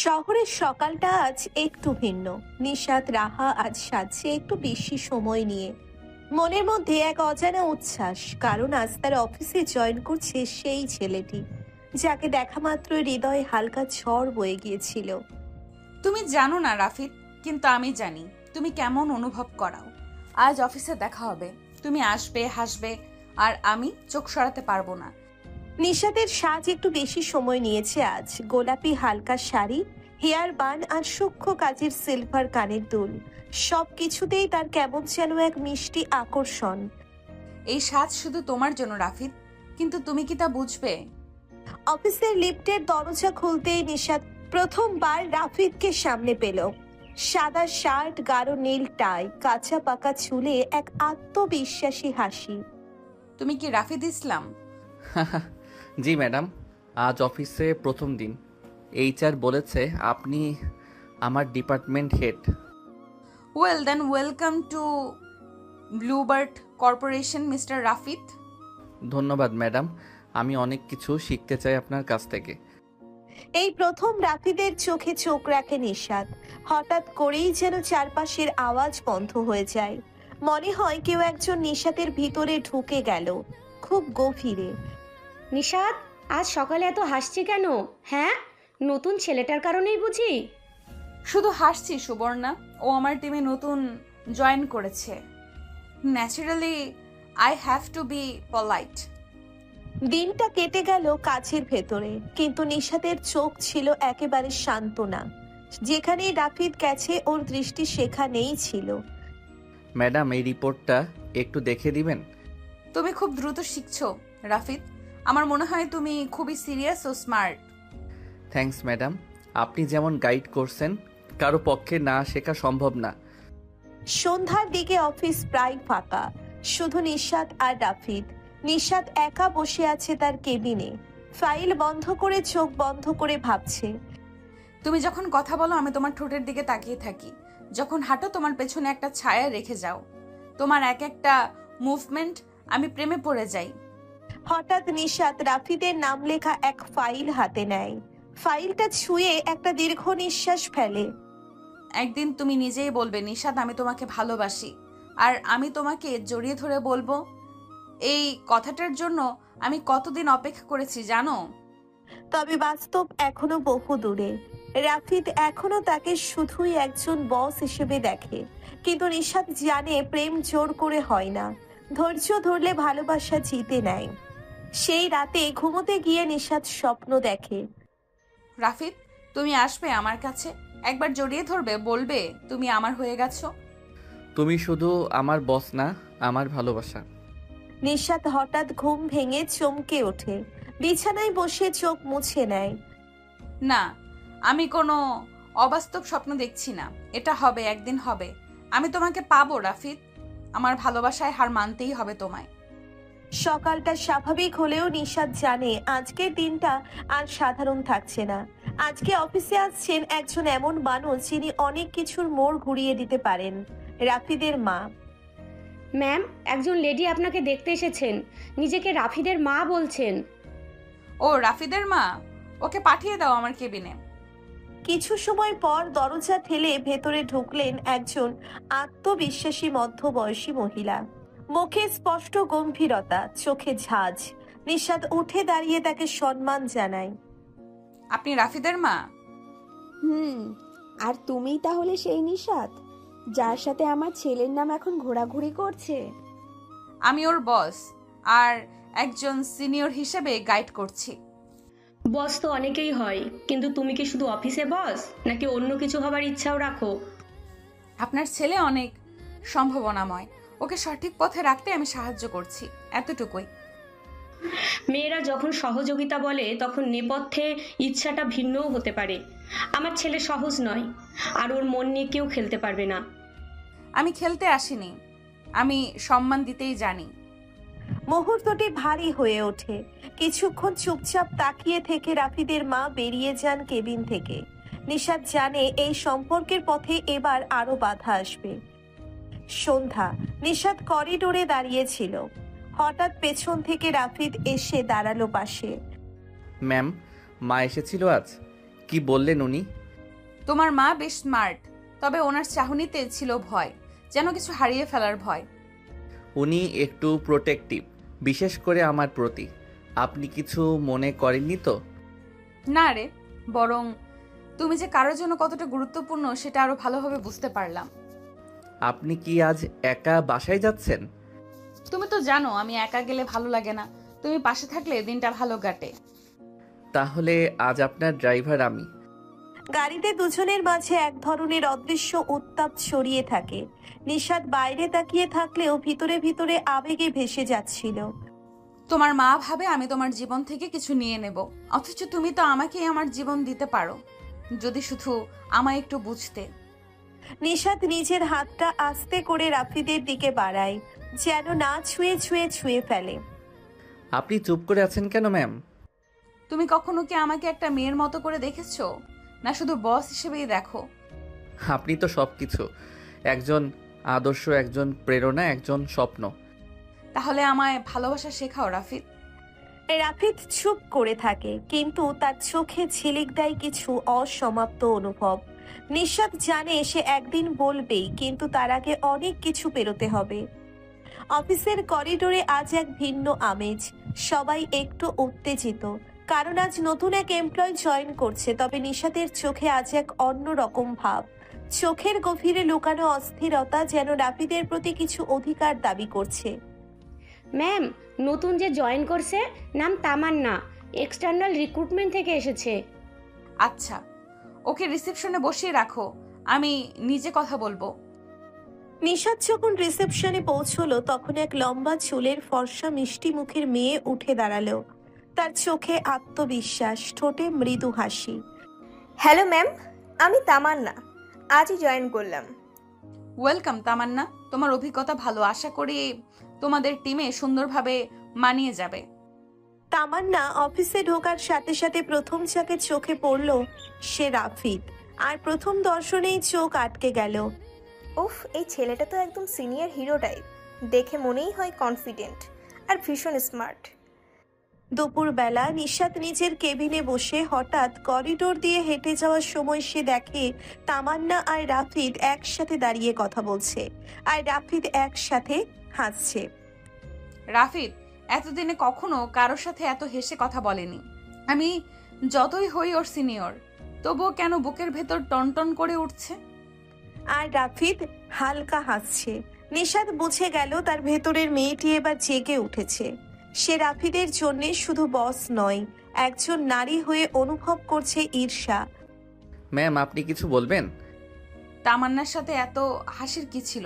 শহরের সকালটা আজ একটু ভিন্ন। নিশাত রাহা আজ সাজছে একটু বেশি সময় নিয়ে। মনের মধ্যে এক অজানা উচ্ছ্বাস, কারণ আজ তার অফিসে জয়েন করছে সেই ছেলেটি যাকে দেখা মাত্রই হৃদয়ে হালকা ঝড় বয়ে গিয়েছিল। তুমি জানো না রাফিদ, কিন্তু আমি জানি তুমি কেমন অনুভব করাও। আজ অফিসে দেখা হবে, তুমি আসবে, হাসবে, আর আমি চোখ সরাতে পারবো না। নিশাতের সাজ একটু বেশি সময় নিয়েছে আজ। গোলাপি হালকা শাড়ি, হেয়ার বান আর সূক্ষ্ম কাজের সিলভার কানের দুল, সব কিছুতেই তার কেমন যেন এক মিষ্টি আকর্ষণ। এই সাজ শুধু তোমার জন্য রাফিদ, কিন্তু তুমি কি তা বুঝবে? অফিসের লিফটের দরজা খুলতেই নিশাত প্রথমবার রাফিদকে সামনে পেল। সাদা শার্ট, গাঢ় নীল টাই, কাঁচা পাকা চুলে এক আত্মবিশ্বাসী হাসি। তুমি কি রাফিদ ইসলাম? জি ম্যাডাম, আজ অফিসে প্রথম দিন। এইচআর বলেছে আপনি আমার department head. Well then, welcome to Bluebird Corporation mister Rafid. ধন্যবাদ ম্যাডাম, আমি অনেক কিছু শিখতে চাই আপনার কাছ থেকে। এই প্রথম রাফিদের চোখে চোখ রাখে নিশাত। হঠাৎ করেই যেন চারপাশের আওয়াজ বন্ধ হয়ে যায়। মনে হয় কেউ একজন নিশাতের ভিতরে ঢুকে গেল, খুব গভীরে। নিশাত, আজ সকালে এত হাসছি কেন? হ্যাঁ, নতুন ছেলেটার কারণেই বুঝি? শুধু হাসছি সুবর্ণা, ও আমার টিমে নতুন জয়েন করেছে। Naturally I have to be polite. দিনটা কেটে গেল কাজের ভেতরে, কিন্তু নিশাতের চোখ ছিল একেবারে শান্ত না। যেখানেই রাফিদ গেছে ওর দৃষ্টি সেখানেই ছিল। ম্যাডাম, এই রিপোর্টটা একটু দেখে দিবেন? তুমি খুব দ্রুত শিখছো রাফিদ। আমার মনে হয় তুমি খুবই সিরিয়াস ও স্মার্ট। থ্যাঙ্কস ম্যাডাম, আপনি যেমন গাইড করছেন কারো পক্ষে না শেখা সম্ভব না। সন্ধ্যার দিকে অফিস প্রায় ফাঁকা, শুধু নিশাত আর রাফিদ। নিশাত একা বসে আছে তার কেবিনে, ফাইল বন্ধ করে চোখ বন্ধ করে ভাবছে। তুমি যখন কথা বলো আমি তোমার ঠোঁটের দিকে তাকিয়ে থাকি, যখন হাঁটো তোমার পেছনে একটা ছায়া রেখে যাও, তোমার এক একটা মুভমেন্ট আমি প্রেমে পড়ে যাই। হঠাৎ নিশাত রাফিদের নাম লেখা এক ফাইল হাতে নেয়। ফাইলটা ছুঁয়ে একটা দীর্ঘ নিঃশ্বাস ফেলে। একদিন তুমি নিজেই বলবে নিশাত আমি তোমাকে ভালোবাসি, আর আমি তোমাকে জড়িয়ে ধরে বলবো। এই কথাটার জন্য আমি কতদিন অপেক্ষা করেছি জানো? তবে বাস্তব এখনো বহু দূরে। রাফিদ এখনো তাকে শুধুই একজন বস হিসেবে দেখে, কিন্তু নিশাত জানে প্রেম জোর করে হয় না, ধৈর্য ধরলে ভালোবাসা জিতে নেয়। সেই রাতে ঘুমোতে গিয়ে নিশাত স্বপ্ন দেখে। রাফিদ, তুমি আসবে আমার কাছে, একবার জড়িয়ে ধরবে, বলবে তুমি আমার হয়ে গেছো। তুমি শুধু আমার বস না, আমার ভালোবাসা। নিশাত হঠাৎ ঘুম ভেঙে চমকে ওঠে, বিছানায় বসে চোখ মুছে নেয়। না, আমি কোনো অবাস্তব স্বপ্ন দেখছি না, এটা হবে, একদিন হবে। আমি তোমাকে পাবো রাফিদ, আমার ভালোবাসায় হার মানতেই হবে তোমায়। সকালটা স্বাভাবিক হলেও নিশাত জানে আজকের দিনটা আর সাধারণ থাকছে না। আজকে অফিসে আসছেন একজন এমন মানুষ যিনি অনেক কিছুর মোড় ঘুরিয়ে দিতে পারেন। রাফিদের মা। ম্যাম, একজন লেডি আপনাকে দেখতে এসেছেন, নিজেকে রাফিদের মা বলছেন। ও রাফিদের মা? ওকে পাঠিয়ে দাও আমার কেবিনে। কিছু সময় পর দরজা ঠেলে ভেতরে ঢুকলেন একজন আত্মবিশ্বাসী মধ্যবয়সী মহিলা। মুখে স্পষ্ট গম্ভীরতা, চোখে ঝাঁজ। নিশাত উঠে দাঁড়িয়ে তাকে সম্মান জানায়। আপনি রাফিদের মা? হুম। আর তুমিই তাহলে সেই নিশাত যার সাথে আমার ছেলের নাম এখন ঘোরাঘুরি করছে? আমি ওর বস, আর একজন সিনিয়র হিসেবে গাইড করছি। বস তো অনেকেই হয়, কিন্তু তুমি কি শুধু অফিসে বস, নাকি অন্য কিছু হবার ইচ্ছাও রাখো? আপনার ছেলে অনেক সম্ভাবনাময়, ওকে সঠিক পথে রাখতে আমি সাহায্য করছি, এতটুকুই। মেয়েরা যখন সহযোগিতা বলে তখন নেপথ্যে ইচ্ছাটা ভিন্নও হতে পারে। আমার ছেলে সহজ নয়, আর ওর মন নিয়ে কেউ খেলতে পারবে না। আমি খেলতে আসিনি, আমি সম্মান দিতেই জানি। মুহূর্তটি ভারী হয়ে ওঠে। কিছুক্ষণ চুপচাপ তাকিয়ে থেকে রাফিদের মা বেরিয়ে যান কেবিন থেকে। নিশাত জানে এই সম্পর্কের পথে এবার আরো বাধা আসবে। সন্ধ্যা। নিশাত করিডোরে দাঁড়িয়েছিল। হঠাৎ পেছন থেকে রাফিদ এসে দাঁড়ালো পাশে। ম্যাম, মা এসেছিল আজ? কি বললেন উনি? তোমার মা বেশ স্মার্ট, তবে ওনার চাহনিতে ছিল ভয়, যেন কিছু হারিয়ে ফেলার ভয়। উনি একটু প্রোটেক্টিভ, বিশেষ করে আমার প্রতি। আপনি কিছু মনে করেননি তো? না রে, বরং তুমি যে কারোর জন্য কতটা গুরুত্বপূর্ণ সেটা আরো ভালোভাবে বুঝতে পারলাম। আপনি কি আজ একা বাসায় যাচ্ছেন? তুমি তো জানো আমি একা গেলে ভালো লাগে না, তুমি পাশে থাকলে দিনটা ভালো কাটে। তাহলে আজ আপনার ড্রাইভার আমি। গাড়িতে দুজনের মাঝে এক ধরনের অদৃশ্য উত্তাপ ছড়িয়ে থাকে। নিশাদ বাইরে তাকিয়ে থাকলেও ভিতরে ভিতরে আবেগে ভেসে যাচ্ছিল। তোমার মা ভাবে আমি তোমার জীবন থেকে কিছু নিয়ে নেব, অথচ তুমি তো আমাকেই আমার জীবন দিতে পারো, যদি শুধু আমায় একটু বুঝতে। নিশাদ নিজের হাতটা আস্তে করে রাফিদের দিকে বাড়ায়, যেন না ছুঁয়ে ছুঁয়ে ছুঁয়ে ফেলে। আপনি চুপ করে আছেন কেন ম্যাম? তুমি কখনো কি আমাকে একটা মেয়ের মতো করে দেখেছো, না শুধু বস হিসেবেই দেখো? আপনি তো সব কিছু, একজন আদর্শ, একজন প্রেরণা, একজন স্বপ্ন। তাহলে আমায় ভালোবাসা শেখাও রাফিদ। রাফিদ চুপ করে থাকে, কিন্তু তার চোখে ঝিলিক দেয় কিছু অসমাপ্ত অনুভব। নিশাদ জানে সে একদিন বলবেই, কিন্তু তার আগে অনেক কিছু পেরোতে হবে। অফিসের করিডোরে আজ এক ভিন্ন আমেজ। সবাই একটু উত্তেজিত, কারণ আজ নতুন এক এমপ্লয় জয়েন করছে। তবে নিশাদের চোখে আজ এক অন্য রকম ভাব। চোখের গভীরে লুকানো অস্থিরতা, যেন রাফিদের প্রতি কিছু অধিকার দাবি করছে। ম্যাম, নতুন যে জয়েন করছে নাম তামান্না, এক্সটার্নাল রিক্রুটমেন্ট থেকে এসেছে। আচ্ছা, ওকে রিসেপশনে বসিয়ে রাখো, আমি নিজে কথা বলবো। নিশাদ যখন রিসেপশনে পৌঁছলো, তখন এক লম্বা চুলের ফর্সা মিষ্টি মুখের মেয়ে উঠে দাঁড়ালো। তার চোখে আত্মবিশ্বাস, ঠোঁটে মৃদু হাসি। হ্যালো ম্যাম, আমি তামান্না, আজই জয়েন করলাম। ওয়েলকাম তামান্না, তোমার অভিজ্ঞতা ভালো, আশা করি তোমাদের টিমে সুন্দরভাবে মানিয়ে যাবে। তামান্না অফিসে ঢোকার সাথে সাথে প্রথম যাকে চোখে পড়লো সে রাফিদ। আর প্রথম দর্শনেই চোখ আটকে গেল। উফ, এই ছেলেটা তো একদম সিনিয়র হিরো টাইপ, দেখে মনেই হয় কনফিডেন্ট আর ভীষণ স্মার্ট। দুপুরবেলা নিশাদ নিজের কেবিনে বসে হঠাৎ করিডোর দিয়ে হেঁটে যাওয়ার সময় সে দেখে তামান্না আর রাফিদ একসাথে দাঁড়িয়ে কথা বলছে, আর রাফিদ একসাথে হাসছে। রাফিদ এতদিনে কখনো কারোর সাথে এত হেসে কথা বলেনি। আমি যতই হই ওর সিনিয়র, তবুও কেন বুকের ভেতর টনটন করে উঠছে। আর রাফিদ হালকা হাসছে। নিশাদ বুঝে গেল তার ভেতরের মেয়েটি এবার জেগে উঠেছে। সে রাফিদের জন্য শুধু বস নয়, একজন নারী হয়ে অনুভব করছে ঈর্ষা। ম্যাম, আপনি কিছু বলবেন? তামান্নার সাথে এত হাসির কি ছিল?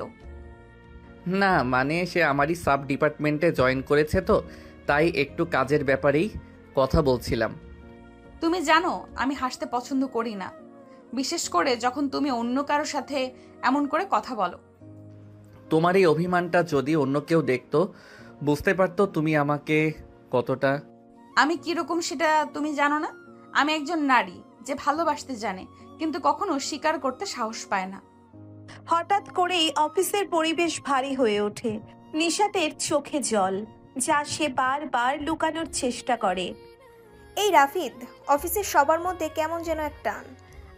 না, মানে সে আমারই সাব ডিপার্টমেন্টে জয়েন করেছে, তো তাই একটু কাজের ব্যাপারেই কথা বলছিলাম। তুমি জানো আমি হাসতে পছন্দ করি না, বিশেষ করে যখন তুমি অন্য কারোর সাথে এমন করে কথা বলো। তোমার এই অভিমানটা যদি অন্য কেউ দেখতো, বুঝতে পারতো তুমি আমাকে কতটা। আমি কিরকম সেটা তুমি জানো না? আমি একজন নারী যে ভালোবাসতে জানে, কিন্তু কখনো স্বীকার করতে সাহস পায় না। হঠাৎ করেই অফিসের পরিবেশ ভারী হয়ে ওঠে। নিশাতের চোখে জল, যা সে বারবার লুকানোর চেষ্টা করে। এই রাফিদ, অফিসের সবার মধ্যে কেমন যেন এক টান।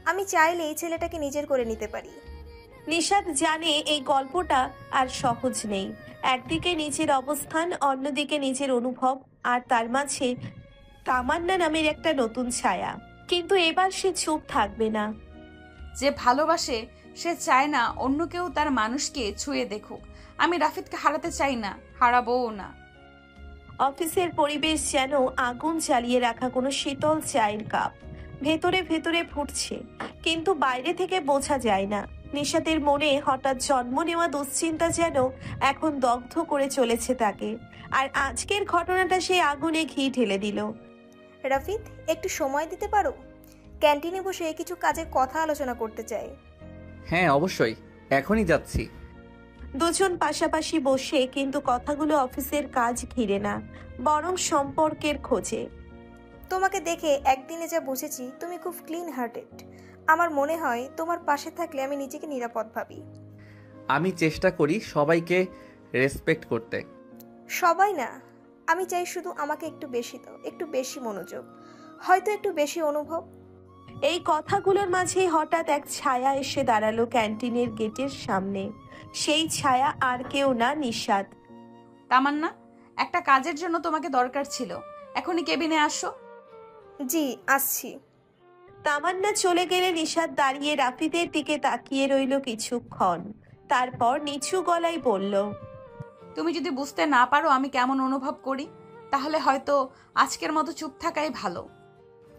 আমি চাইলে এই ছেলেটাকে নিজের করে নিতে পারি। নিশাত জানে এই গল্পটা আর সহজ নেই। একদিকে নিজের অবস্থান, অন্যদিকে নিজের অনুভব, আর তার মাঝে তামান্না নামের একটা নতুন ছায়া। কিন্তু এবার সে চুপ থাকবে না। যে ভালোবাসে সে চায় না অন্য কেউ তার মানুষকে ছুঁয়ে দেখুক। আমি রাফিদকে হারাতে চাই না, হারাবোও না। অফিসের পরিবেশ যেন আগুন জ্বালিয়ে রাখা কোনো শীতল চায়ের কাপ। ভেতরে ভেতরে ফুটছে, কিন্তু বাইরে থেকে বোঝা যায় না। নিশাতের মনে হঠাৎ জন্ম নেওয়া দুশ্চিন্তা যেন এখন দগ্ধ করে চলেছে তাকে। আর আজকের ঘটনাটা সেই আগুনে ঘি ঢেলে দিল। রাফিদ, একটু সময় দিতে পারো? ক্যান্টিনে বসে কিছু কাজের কথা আলোচনা করতে চাই। হ্যাঁ, অবশ্যই, এখনই যাচ্ছি। দুজন পাশাপাশি বসে, কিন্তু কথাগুলো অফিসের কাজ ঘিরে না, বরং সম্পর্কের খোঁজে। তোমাকে দেখে একদিনে যা বুঝেছি তুমি খুব ক্লিন হার্টেড। আমার মনে হয় তোমার পাশে থাকলে আমি নিজেকে নিরাপদ ভাবি। আমি চেষ্টা করি সবাইকে রেসপেক্ট করতে। সবাই না, আমি চাই শুধু আমাকে একটু বেশি দাও, একটু বেশি মনোযোগ, হয়তো একটু বেশি অনুভব। এই কথাগুলোর মাঝেই হঠাৎ এক ছায়া এসে দাঁড়ালো ক্যান্টিনের গেটের সামনে। সেই ছায়া আর কেউ না, নিশাত। তামান্না, একটা কাজের জন্য তোমাকে দরকার ছিল, এখনই কেবিনে আসো। জি, আসছি। তামান্না চলে গেলে নিশাত দাঁড়িয়ে রাফিদের দিকে তাকিয়ে রইল কিছুক্ষণ, তারপর নিচু গলায় বলল, তুমি যদি বুঝতে না পারো আমি কেমন অনুভব করি, তাহলে হয়তো আজকের মতো চুপ থাকাই ভালো।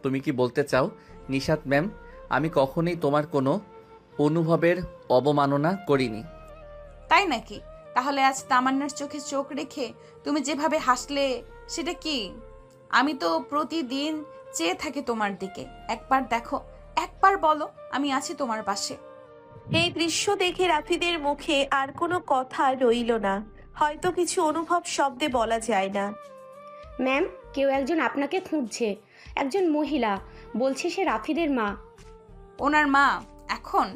তুমি কি বলতে চাও নিশাত ম্যাম, আমি কখনোই তোমার কোনো অনুভবের অবমাননা করিনি? তাই নাকি? তাহলে আজ তামান্নার চোখে চোখ রেখে তুমি যেভাবে হাসলে সেটা কি? আমি তো প্রতিদিন চেয়ে থাকি তোমার দিকে। একবার দেখো, একবার বলো আমি আছি তোমার পাশে। এই দৃশ্য দেখে রাফিদের মুখে আর কোনো কথা রইল না। হয়তো কিছু অনুভব শব্দে বলা যায় না। ম্যাম, কেউ একজন আপনাকে খুঁজছে, একজন মহিলা, বলছে সে রাফিদের মা। ওনার মা? এখন?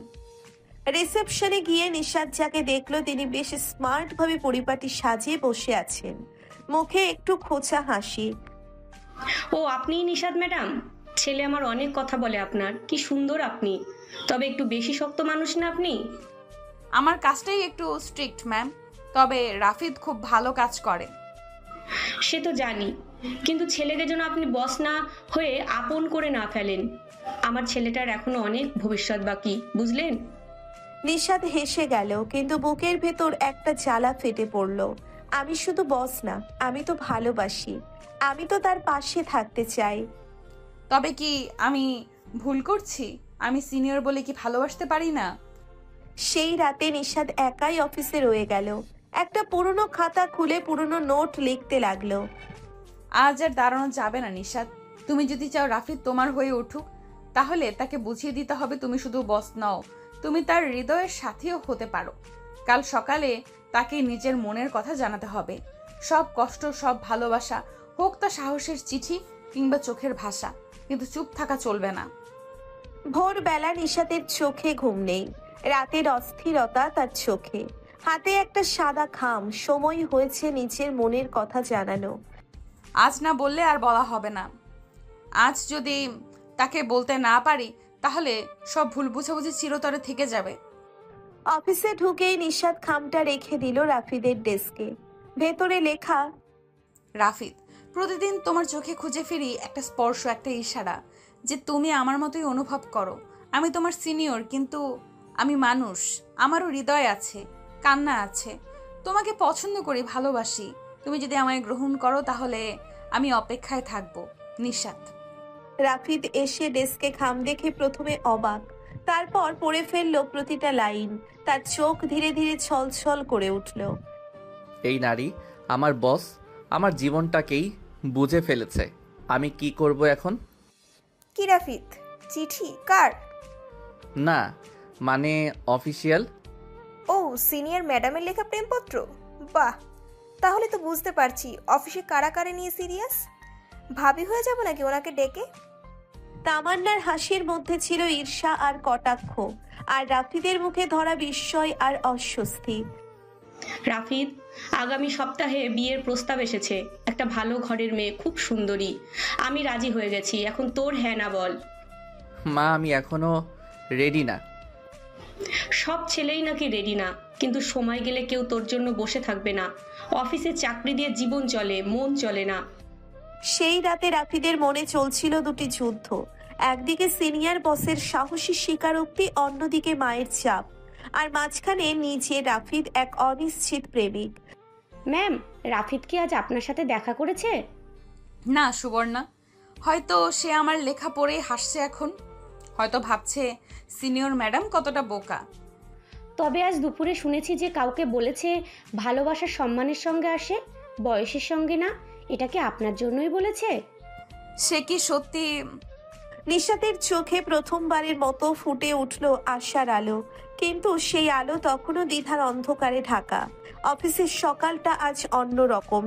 রিসেপশনে গিয়ে নিশাত যাকে দেখলো তিনি বেশ স্মার্ট ভাবে পরিপাটি সাজিয়ে বসে আছেন, মুখে একটু খোঁচা হাসি। ও, আপনিই নিশাত ম্যাডাম? ছেলে আমার অনেক কথা বলে আপনার, কি সুন্দর আপনি। তবে একটু বেশি শক্ত মানুষ না আপনি? আমার কাজটাই একটু স্ট্রিক্ট ম্যাম, তবে রাফিদ খুব ভালো কাজ করে। সে তো জানি, কিন্তু ছেলেকে যেন আপনি বস না হয়ে আপন করে না ফেলেন। আমার ছেলেটার এখনো অনেক ভবিষ্যৎ বাকি, বুঝলেন? নিশাত হেসে গেল, কিন্তু বুকের ভেতর একটা জ্বালা ফেটে পড়ল। আমি শুধু বস না, আমি তো ভালোবাসি, আমি তো তার পাশে থাকতে চাই। তবে কি আমি ভুল করছি? আমি সিনিয়র বলে কি ভালোবাসতে পারি না? সেই রাতে নিশাত একাই অফিসে রয়ে গেল। একটা পুরনো খাতা খুলে পুরনো নোট লিখতে লাগলো। আজ আর দাঁড়ানো যাবে না নিশাত। তুমি যদি চাও রাফিদ তোমার হয়ে উঠুক, তাহলে তাকে বুঝিয়ে দিতে হবে তুমি শুধু বস নও, তুমি তার হৃদয়ের সাথীও হতে পারো। কাল সকালে তাকে নিজের মনের কথা জানাতে হবে। সব কষ্ট, সব ভালোবাসা, হোক তা সাহসের চিঠি কিংবা চোখের ভাষা, কিন্তু চুপ থাকা চলবে না। ভোরবেলা নিশাতের চোখে ঘুম নেই, রাতের অস্থিরতা তার চোখে। হাতে একটা সাদা খাম, সময় হয়েছে নিজের মনের কথা জানানো। আজ না বললে আর বলা হবে না। আজ যদি তাকে বলতে না পারি, তাহলে সব ভুল বুঝাবুঝি চিরতরে থেকে যাবে। অফিসে ঢুকেই নিশাত খামটা রেখে দিল রাফিদের ডেস্কে। ভেতরে লেখা, রাফিদ, প্রতিদিন তোমার চোখে খুঁজে ফিরি একটা স্পর্শ, একটা ইশারা, যে তুমি আমার মতোই অনুভব করো। আমি তোমার সিনিয়র, কিন্তু আমি মানুষ, আমারও হৃদয় আছে, কান্না আছে। তোমাকে পছন্দ করি, ভালোবাসি। তুমি যদি আমায় গ্রহণ করো তাহলে আমি অপেক্ষায় থাকবো। নিশাত। রাফিদ এসে ডেস্কে খাম দেখে প্রথমে অবাক, তারপর পড়ে ফেললো প্রতিটা লাইন। তার চোখ ধীরে ধীরে ছলছল করে উঠল। এই নারী আমার বস, আমার জীবনটাকেই বুঝে ফেলেছে। আমি কি করব এখন? কি রাফিদ, চিঠি কার? না মানে অফিসিয়াল। ও, সিনিয়র ম্যাডামের লেখা প্রেমপত্র? বাহ, তাহলে তো বুঝতে পারছি অফিসে কারা কারা নিয়ে সিরিয়াস। ভাবি হয়ে যাব নাকি ওনাকে ডেকে? তামান্নার হাসির মধ্যে ছিল ঈর্ষা আর কটাক্ষ, আর রাফিদের মুখে ধরা বিস্ময় আর অস্বস্তি। রাফিদ, আগামী সপ্তাহে বিয়ের প্রস্তাব এসেছে। একটা ভালো ঘরের মেয়ে, খুব সুন্দরী। আমি রাজি হয়ে গেছি, এখন তোর হ্যাঁ না বল। মা আমি এখনো রেডি না। সব ছেলেই নাকি রেডি না, কিন্তু সময় গেলে কেউ তোর জন্য বসে থাকবে না। অফিসে চাকরি দিয়ে জীবন চলে, মন চলে না। সেই রাতে রাফিদের মনে চলছিল দুটি যুদ্ধ। একদিকে সিনিয়র বসের সাহসী স্বীকারোক্তি, অন্যদিকে মায়ের চাপ, আর মাঝখানে নিজে রাফিদ, এক অনিশ্চিত প্রেমিক। ম্যাম, রাফিদ কি আজ আপনার সাথে দেখা করেছে? না সুবর্ণা, হয়তো সে আমার লেখা পড়ে হাসছে এখন। হয়তো ভাবছে সিনিয়র ম্যাডাম কতটা বোকা। তবে আজ দুপুরে শুনেছি যে কাউকে বলেছে ভালোবাসা সম্মানের সঙ্গে আসে, বয়সের সঙ্গে না। এটা কি আপনার জন্যই বলেছে? সে কি সত্যি? নিশাতের চোখে প্রথমবারের মতো ফুটে উঠল আশার আলো, কিন্তু সেই আলো তখনও দ্বিধার অন্ধকারে ঢাকা। অফিসের সকালটা আজ অন্যরকম।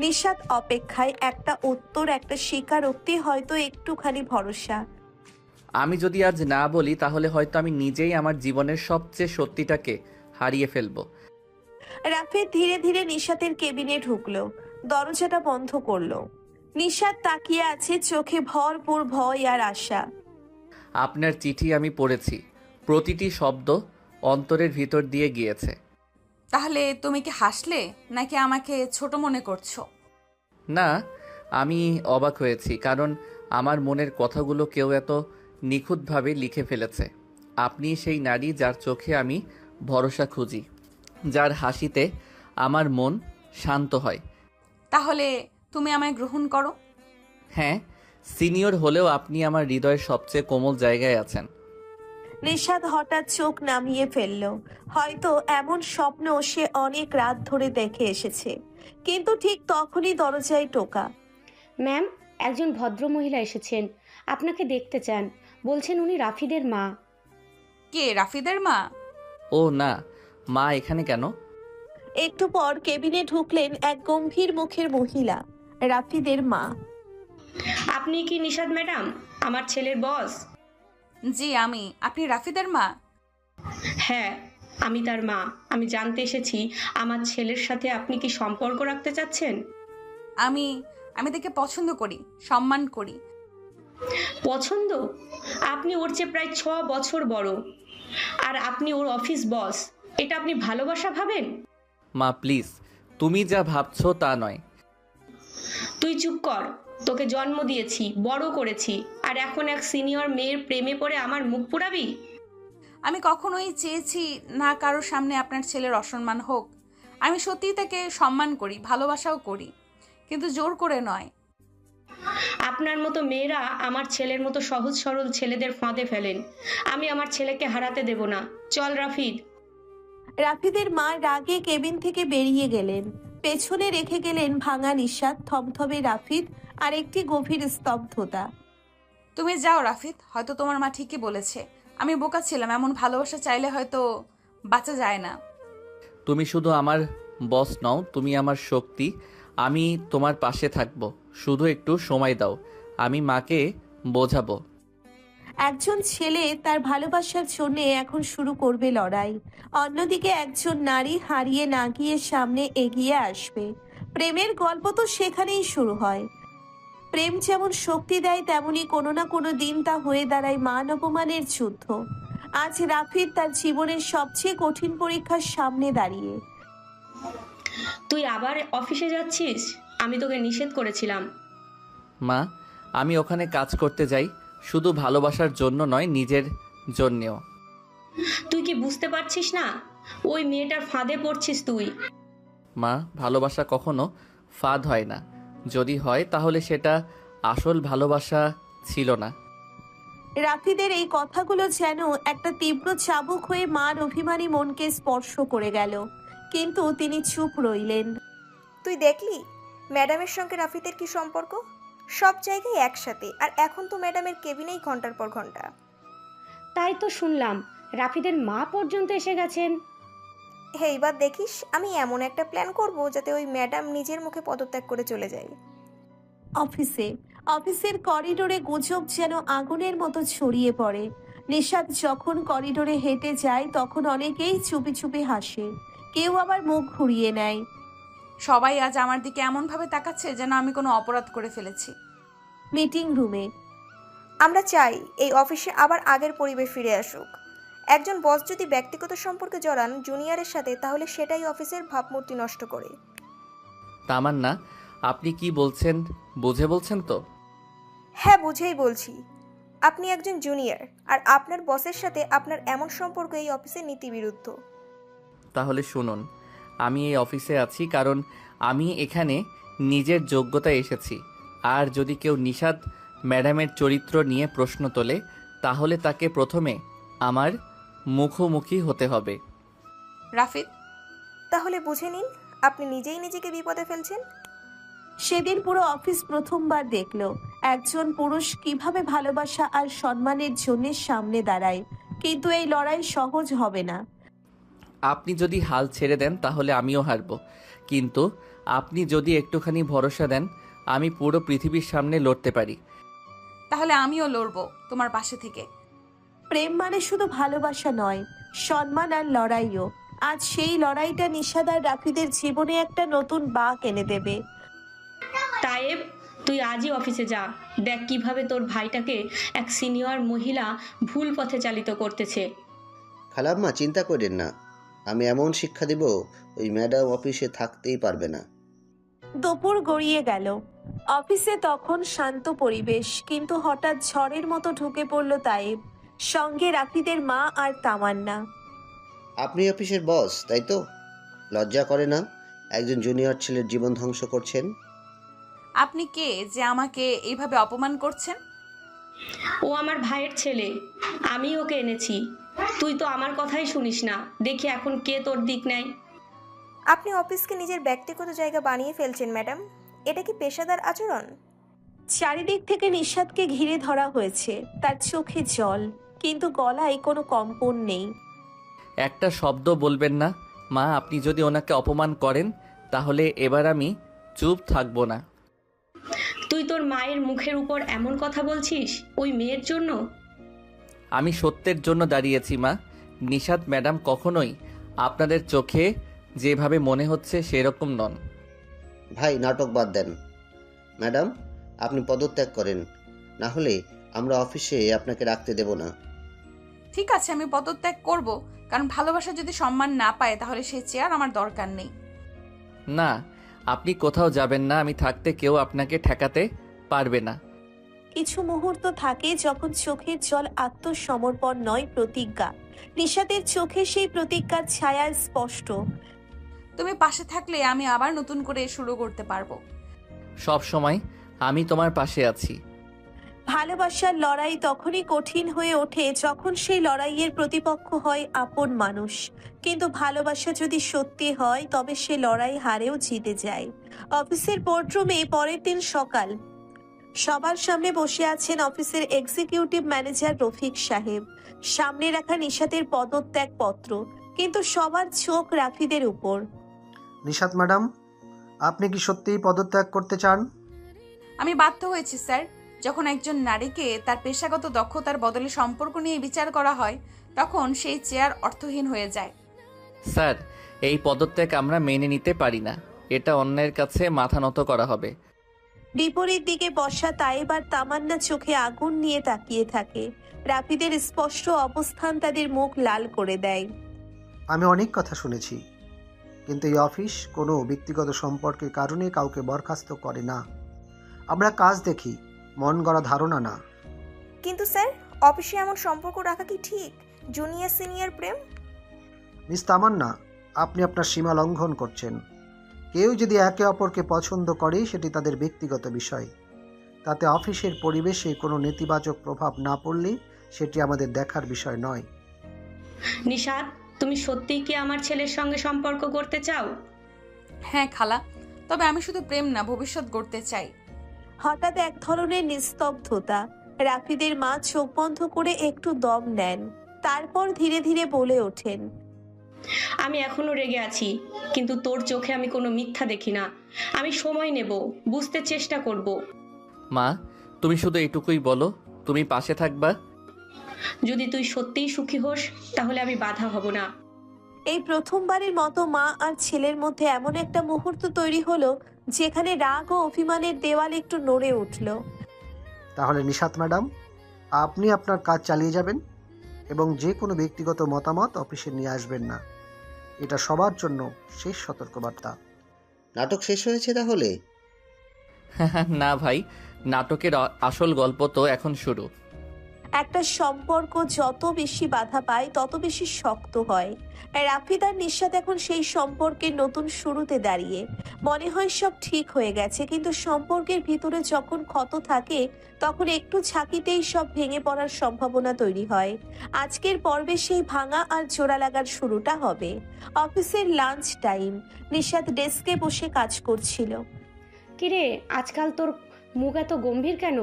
নিশাত অপেক্ষায়, একটা উত্তর, একটা স্বীকারোক্তি, হয়তো একটুখানি ভরসা। আমি যদি আজ না বলি তাহলে হয়তো আমি নিজেই আমার জীবনের সবচেয়ে সত্যিটাকে হারিয়ে ফেলবো। রাফিদ ধীরে ধীরে নিশাতের কেবিনে ঢুকলো, দরজাটা বন্ধ করলো। নিশাত তাকিয়ে আছে, চোখে ভরপুর ভয় আর আশা। আপনার চিঠি আমি পড়েছি, প্রতিটি শব্দ অন্তরের ভিতর দিয়ে গিয়েছে। তাহলে তুমি কি হাসলে নাকি আমাকে ছোট মনে করছো? না, আমি অবাক হয়েছি, কারণ আমার মনের কথাগুলো কেউ এত নিখুঁতভাবে লিখে ফেলেছে। আপনি সেই নারী যার চোখে আমি ভরসা খুঁজি, যার হাসিতে আমার মন শান্ত হয়। তাহলে তুমি আমায় গ্রহণ করো। হ্যাঁ, সিনিয়র হলেও আপনি আমার হৃদয়ের সবচেয়ে কোমল জায়গায় আছেন। নিশাদ হঠাৎ চোখ নামিয়ে ফেলল। হয়তো এমন স্বপ্ন সে অনেক রাত ধরে দেখে এসেছে। কিন্তু ঠিক তখনই দরজায় টোকা। ম্যাম, একজন ভদ্র মহিলা এসেছেন, আপনাকে দেখতে চান। বলছেন উনি রাফিদের মা। কে রাফিদের মা? ও না, মা এখানে কেন? একটু পর কেবিনে ঢুকলেন এক গম্ভীর মুখের মহিলা, রাফিদের মা। আপনি কি নিশাদ ম্যাডাম, আমার ছেলের বস? জি আমি। আপনি রাফিদের মা? হ্যাঁ, আমি তার মা। আমি জানতে এসেছি আমার ছেলের সাথে আপনি কি সম্পর্ক রাখতে চাচ্ছেন? আমি আমি তাকে পছন্দ করি, সম্মান করি। পছন্দ? আপনি ওর চেয়ে প্রায় 6 বছর বড়, আর আপনি ওর অফিস বস। এটা আপনি ভালোবাসা ভাবেন? মা প্লিজ, তুমি যা ভাবছো তা নয়। তুই চুপ কর। তোকে জন্ম দিয়েছি, বড় করেছি, আর এখন এক সিনিয়র মেয়ের প্রেমে পড়ে আমার মুখ পুরাবি? আমি কখনোই চেয়েছি না কারোর সামনে আপনার ছেলের অসম্মান হোক। আমি সত্যিই তাকে সম্মান করি, ভালোবাসাও করি, কিন্তু জোর করে নয়। আপনার মতো মেয়েরা আমার ছেলের মতো সহজ সরল ছেলেদের ফাঁদে ফেলেন। আমি আমার ছেলেকে হারাতে দেব না। চল রাফিদ। রাফিদের মা রাগে কেবিন থেকে বেরিয়ে গেলেন। পেছনে রেখে গেলেন ভাঙা নিঃশ্বাস, থমথমে রাফিদ আর একটি গভীর স্তব্ধতা। তুমি যাও রাফিদ, হয়তো তোমার মা ঠিকই বলেছে। আমি বোকা ছিলাম, এমন ভালোবাসা চাইলে হয়তো বাঁচা যায় না। তুমি শুধু আমার বস নও, তুমি আমার শক্তি। আমি তোমার পাশে থাকবো, শুধু একটু সময় দাও, আমি মাকে বোঝাবো। একজন ছেলে তার ভালোবাসার জন্য এখন শুরু করবে লড়াই। অন্যদিকে একজন নারী হারিয়ে না গিয়ে সামনে এগিয়ে আসবে। প্রেমের গল্প তো সেখানেই শুরু হয়। প্রেম যেমন শক্তি দেয়, তেমনি কোনো না কোনো দিন তা হয়ে দাঁড়ায় মান অপমানের যুদ্ধ। আজ রাফিদ তার জীবনের সবচেয়ে কঠিন পরীক্ষার সামনে দাঁড়িয়ে। তুই আবার অফিসে যাচ্ছিস? আমি তোকে নিষেধ করেছিলাম। মা, আমি ওখানে কাজ করতে যাই, শুধু ভালোবাসার জন্য নয়, নিজের জন্যেও। তুই কি বুঝতে পারছিস না? ওই মেয়েটার ফাঁদে পড়ছিস তুই। মা, ভালোবাসা কখনো ফাঁদ হয় না। যদি হয় তাহলে সেটা আসল ভালোবাসা ছিল না। রাফিদের এই কথাগুলো যেন একটা তীব্র চাবুক হয়ে মার অভিমানী মনকে স্পর্শ করে গেল। কিন্তু তিনি চুপ রইলেন। তুই দেখলি ম্যাডামের সঙ্গে রাফিদের কি সম্পর্ক? সব জায়গায় একসাথে, আর এখন তো ম্যাডামের কেবিনেই ঘন্টার পর ঘন্টা। তাই তো শুনলাম, রাফিদের মা পর্যন্ত এসে গেছেন। হে, এইবার দেখিস আমি এমন একটা প্ল্যান করব যাতে ওই ম্যাডাম নিজের মুখে পদত্যাগ করে চলে যায়। অফিসের করিডোরে গুজব যেন আগুনের মতো ছড়িয়ে পড়ে। নিশাদ যখন করিডোরে হেঁটে যায় তখন অনেকেই চুপি চুপি হাসে, কেউ আবার মুখ ঘুরিয়ে নেয়। সবাই আজ আমার দিকে এমনভাবে তাকাচ্ছে যেন আমি কোনো অপরাধ করে ফেলেছি। মিটিং রুমে আমরা চাই এই অফিসে আবার আগের পরিবেশ ফিরে আসুক। একজন বস যদি ব্যক্তিগত সম্পর্কে জড়ান জুনিয়রের সাথে, তাহলে সেটাই অফিসের ভাবমূর্তি নষ্ট করে। তামান্না, আপনি কি বলছেন বুঝে বলছেন তো? হ্যাঁ, বুঝেই বলছি। আপনি একজন জুনিয়র, আর আপনার বসের সাথে আপনার এমন সম্পর্ক এই অফিসের নীতিবিরুদ্ধ। তাহলে শুনুন, আমি এই অফিসে আছি কারণ আমি এখানে নিজের যোগ্যতা এসেছি। আর যদি কেউ নিশাদ ম্যাডামের চরিত্র নিয়ে প্রশ্ন তোলে, তাহলে তাকে প্রথমে আমার মুখোমুখি হতে হবে। রাফিদ, তাহলে বুঝে নিন আপনি নিজেই নিজেকে বিপদে ফেলছেন। সেদিন পুরো অফিস প্রথমবার দেখলো একজন পুরুষ কিভাবে ভালোবাসা আর সম্মানের জন্য সামনে দাঁড়ায়। কিন্তু এই লড়াই সহজ হবে না। আপনি যদি হাল ছেড়ে দেন তাহলে আমিও হারব, কিন্তু আপনি যদি একটুখানি ভরসা দেন, আমি পুরো পৃথিবীর সামনে লড়তে পারি। তাহলে আমিও লড়বো তোমার পাশে থেকে। প্রেম মানে শুধু ভালোবাসা নয়, সম্মান আর লড়াইও। আজ সেই লড়াইটা নিশাদ আর রাফিদের জীবনে একটা নতুন বাঁক এনে দেবে। তায়েব, তুই আজই অফিসে যা, দেখ কিভাবে তোর ভাইটাকে এক সিনিয়র মহিলা ভুল পথে চালিত করতেছে। খালাম্মা চিন্তা করেন না, আমি এমন শিক্ষা দিব ওই ম্যাডাম অফিসে থাকতেই পারবে না। দুপুর গড়িয়ে গেল। অফিসে তখন শান্ত পরিবেশ, কিন্তু হঠাৎ ঝড়ের মতো ঢুকে পড়ল তাইব, সঙ্গে রাফিদের মা আর তামান্না। আপনি অফিসের বস, তাই তো? লজ্জা করে না একজন জুনিয়র ছেলের জীবন ধ্বংস করছেন? আপনি কে যে আমাকে এইভাবে অপমান করছেন? ও আমার ভাইয়ের ছেলে, আমি ওকে এনেছি। তুই তো আমার কথাই শুনিস না, দেখি এখন কে তোর দিক নেয়। আপনি অফিসকে নিজের ব্যক্তিগত জায়গা বানিয়ে ফেলছেন ম্যাডাম। এটা কি পেশাদার আচরণ? চারিদিক থেকে নিশাদকে ঘিরে ধরা হয়েছে, তার চোখে জল, কিন্তু গলায় কোনো কম্পন নেই। একটা শব্দ বলবেন না মা। আপনি যদি ওনাকে অপমান করেন তাহলে এবার আমি চুপ থাকবো না। তুই তোর মায়ের মুখের উপর এমন কথা বলছিস ওই মেয়ের জন্য? আমি সত্যের জন্য দাঁড়িয়েছি মা। নিশাদ ম্যাডাম কখনোই আপনাদের চোখে যেভাবে মনে হচ্ছে সেরকম নন। ভাই নাটক বাদ দেন। ম্যাডাম, আপনি পদত্যাগ করেন, না হলে আমরা অফিসে আপনাকে রাখতে দেব না। ঠিক আছে, আমি পদত্যাগ করব, কারণ ভালোবাসা যদি সম্মান না পায় তাহলে সেই চেয়ার আমার দরকার নেই। না, আপনি কোথাও যাবেন না। আমি থাকতে কেউ আপনাকে ঠেকাতে পারবে না। কিছু মুহূর্ত থাকে যখন চোখের জল আত্মসমর্পণ নয়, প্রতিজ্ঞা। নিশাদের চোখে সেই প্রতিজ্ঞার ছায়া স্পষ্ট। তুমি পাশে থাকলে আমি আবার নতুন করে শুরু করতে পারবো। সব সময় আমি তোমার পাশে আছি। ভালোবাসার লড়াই তখনই কঠিন হয়ে ওঠে যখন সেই লড়াইয়ের প্রতিপক্ষ হয় আপন মানুষ। কিন্তু ভালোবাসা যদি সত্যি হয় তবে সে লড়াই হারেও জিতে যায়। অফিসের বোর্ডরুমে পরের দিন সকাল। সবার সামনে বসে আছেন অফিসের এক্সিকিউটিভ ম্যানেজার রফিক সাহেব। সামনে রাখা নিশাতের পদত্যাগ পত্র, কিন্তু সবার চোখ রাফিদের উপর। নিশাত ম্যাডাম, আপনি কি সত্যিই পদত্যাগ করতে চান? আমি বাধ্য হয়েছি স্যার। যখন একজন নারীকে তার পেশাগত দক্ষতার বদলে সম্পর্ক নিয়ে বিচার করা হয় তখন সেই চেয়ার অর্থহীন হয়ে যায়। স্যার, এই পদত্যাগ আমরা মেনে নিতে পারি না। এটা অন্যের কাছে মাথা নত করা হবে। বিপরীত দিকে বসা তাইব আর তামান্না চোখে আগুন নিয়ে তাকিয়ে থাকে। রাফিদের স্পষ্ট অবস্থান তাদের মুখ লাল করে দেয়। আমি অনেক কথা শুনেছি, কিন্তু এই অফিস কোনো ব্যক্তিগত সম্পর্কের কারণে কাউকে বরখাস্ত করে না। আমরা কাজ দেখি, মন গড়া ধারণা না। কিন্তু স্যার, অফিসে এমন সম্পর্ক রাখা কি ঠিক? জুনিয়র সিনিয়র প্রেম? মিস তামান্না, আপনি আপনার সীমা লঙ্ঘন করছেন। কেউ যদি একে অপরকে পছন্দ করে সেটি তাদের ব্যক্তিগত বিষয়। তাতে অফিসের পরিবেশে কোনো নেতিবাচক প্রভাব না পড়লে সেটি আমাদের দেখার বিষয় নয়। নিশাদ, তুমি সত্যিই কি আমার ছেলের সঙ্গে সম্পর্ক করতে চাও? হ্যাঁ খালা, তবে আমি শুধু প্রেম না, ভবিষ্যৎ গড়তে চাই। হঠাৎ এক ধরনের নিস্তব্ধতা। রাফিদের মা চোখ বন্ধ করে একটু দম নেন, তারপর ধীরে ধীরে বলে ওঠেন। আমি এখনো রেগে আছি, কিন্তু তোর চোখে আমি কোনো মিথ্যা দেখি না। আমি সময় নেব, বুঝতে চেষ্টা করব। মা, তুমি শুধু এটুকুই বলো, তুমি পাশে থাকবা। যদি তুই সত্যিই সুখী হোস তাহলে আমি বাধা হব না। এই প্রথমবারের মতো মা আর ছেলের মধ্যে এমন একটা মুহূর্ত তৈরি হলো যেখানে রাগ ও অভিমানের দেওয়াল একটু নড়ে উঠল। তাহলে নিশাত ম্যাডাম, আপনি আপনার কাজ চালিয়ে যাবেন এবং যে কোনো ব্যক্তিগত মতামত অফিসে নিয়ে আসবেন না। এটা সবার জন্য শেষ সতর্কবার্তা। নাটক শেষ হয়েছে তাহলে? না ভাই, নাটকের আসল গল্প তো এখন শুরু। একটা সম্পর্ক যত বেশি বাধা পায় তত বেশি শক্ত হয়। রাফিদ আর নিশাত এখন সেই সম্পর্কের নতুন শুরুতে দাঁড়িয়ে। মনে হয় সব ঠিক হয়ে গেছে, কিন্তু সম্পর্কের ভিতরে যখন ক্ষত থাকে তখন একটু ঝাঁকিতেই সব ভেঙে পড়ার সম্ভাবনা তৈরি হয়। আজকের পর্বে সেই ভাঙা আর জোড়া লাগার শুরুটা হবে। অফিসের লাঞ্চ টাইম। নিশাত ডেস্কে বসে কাজ করছিল। কিরে, আজকাল তোর মুখ এত গম্ভীর কেন?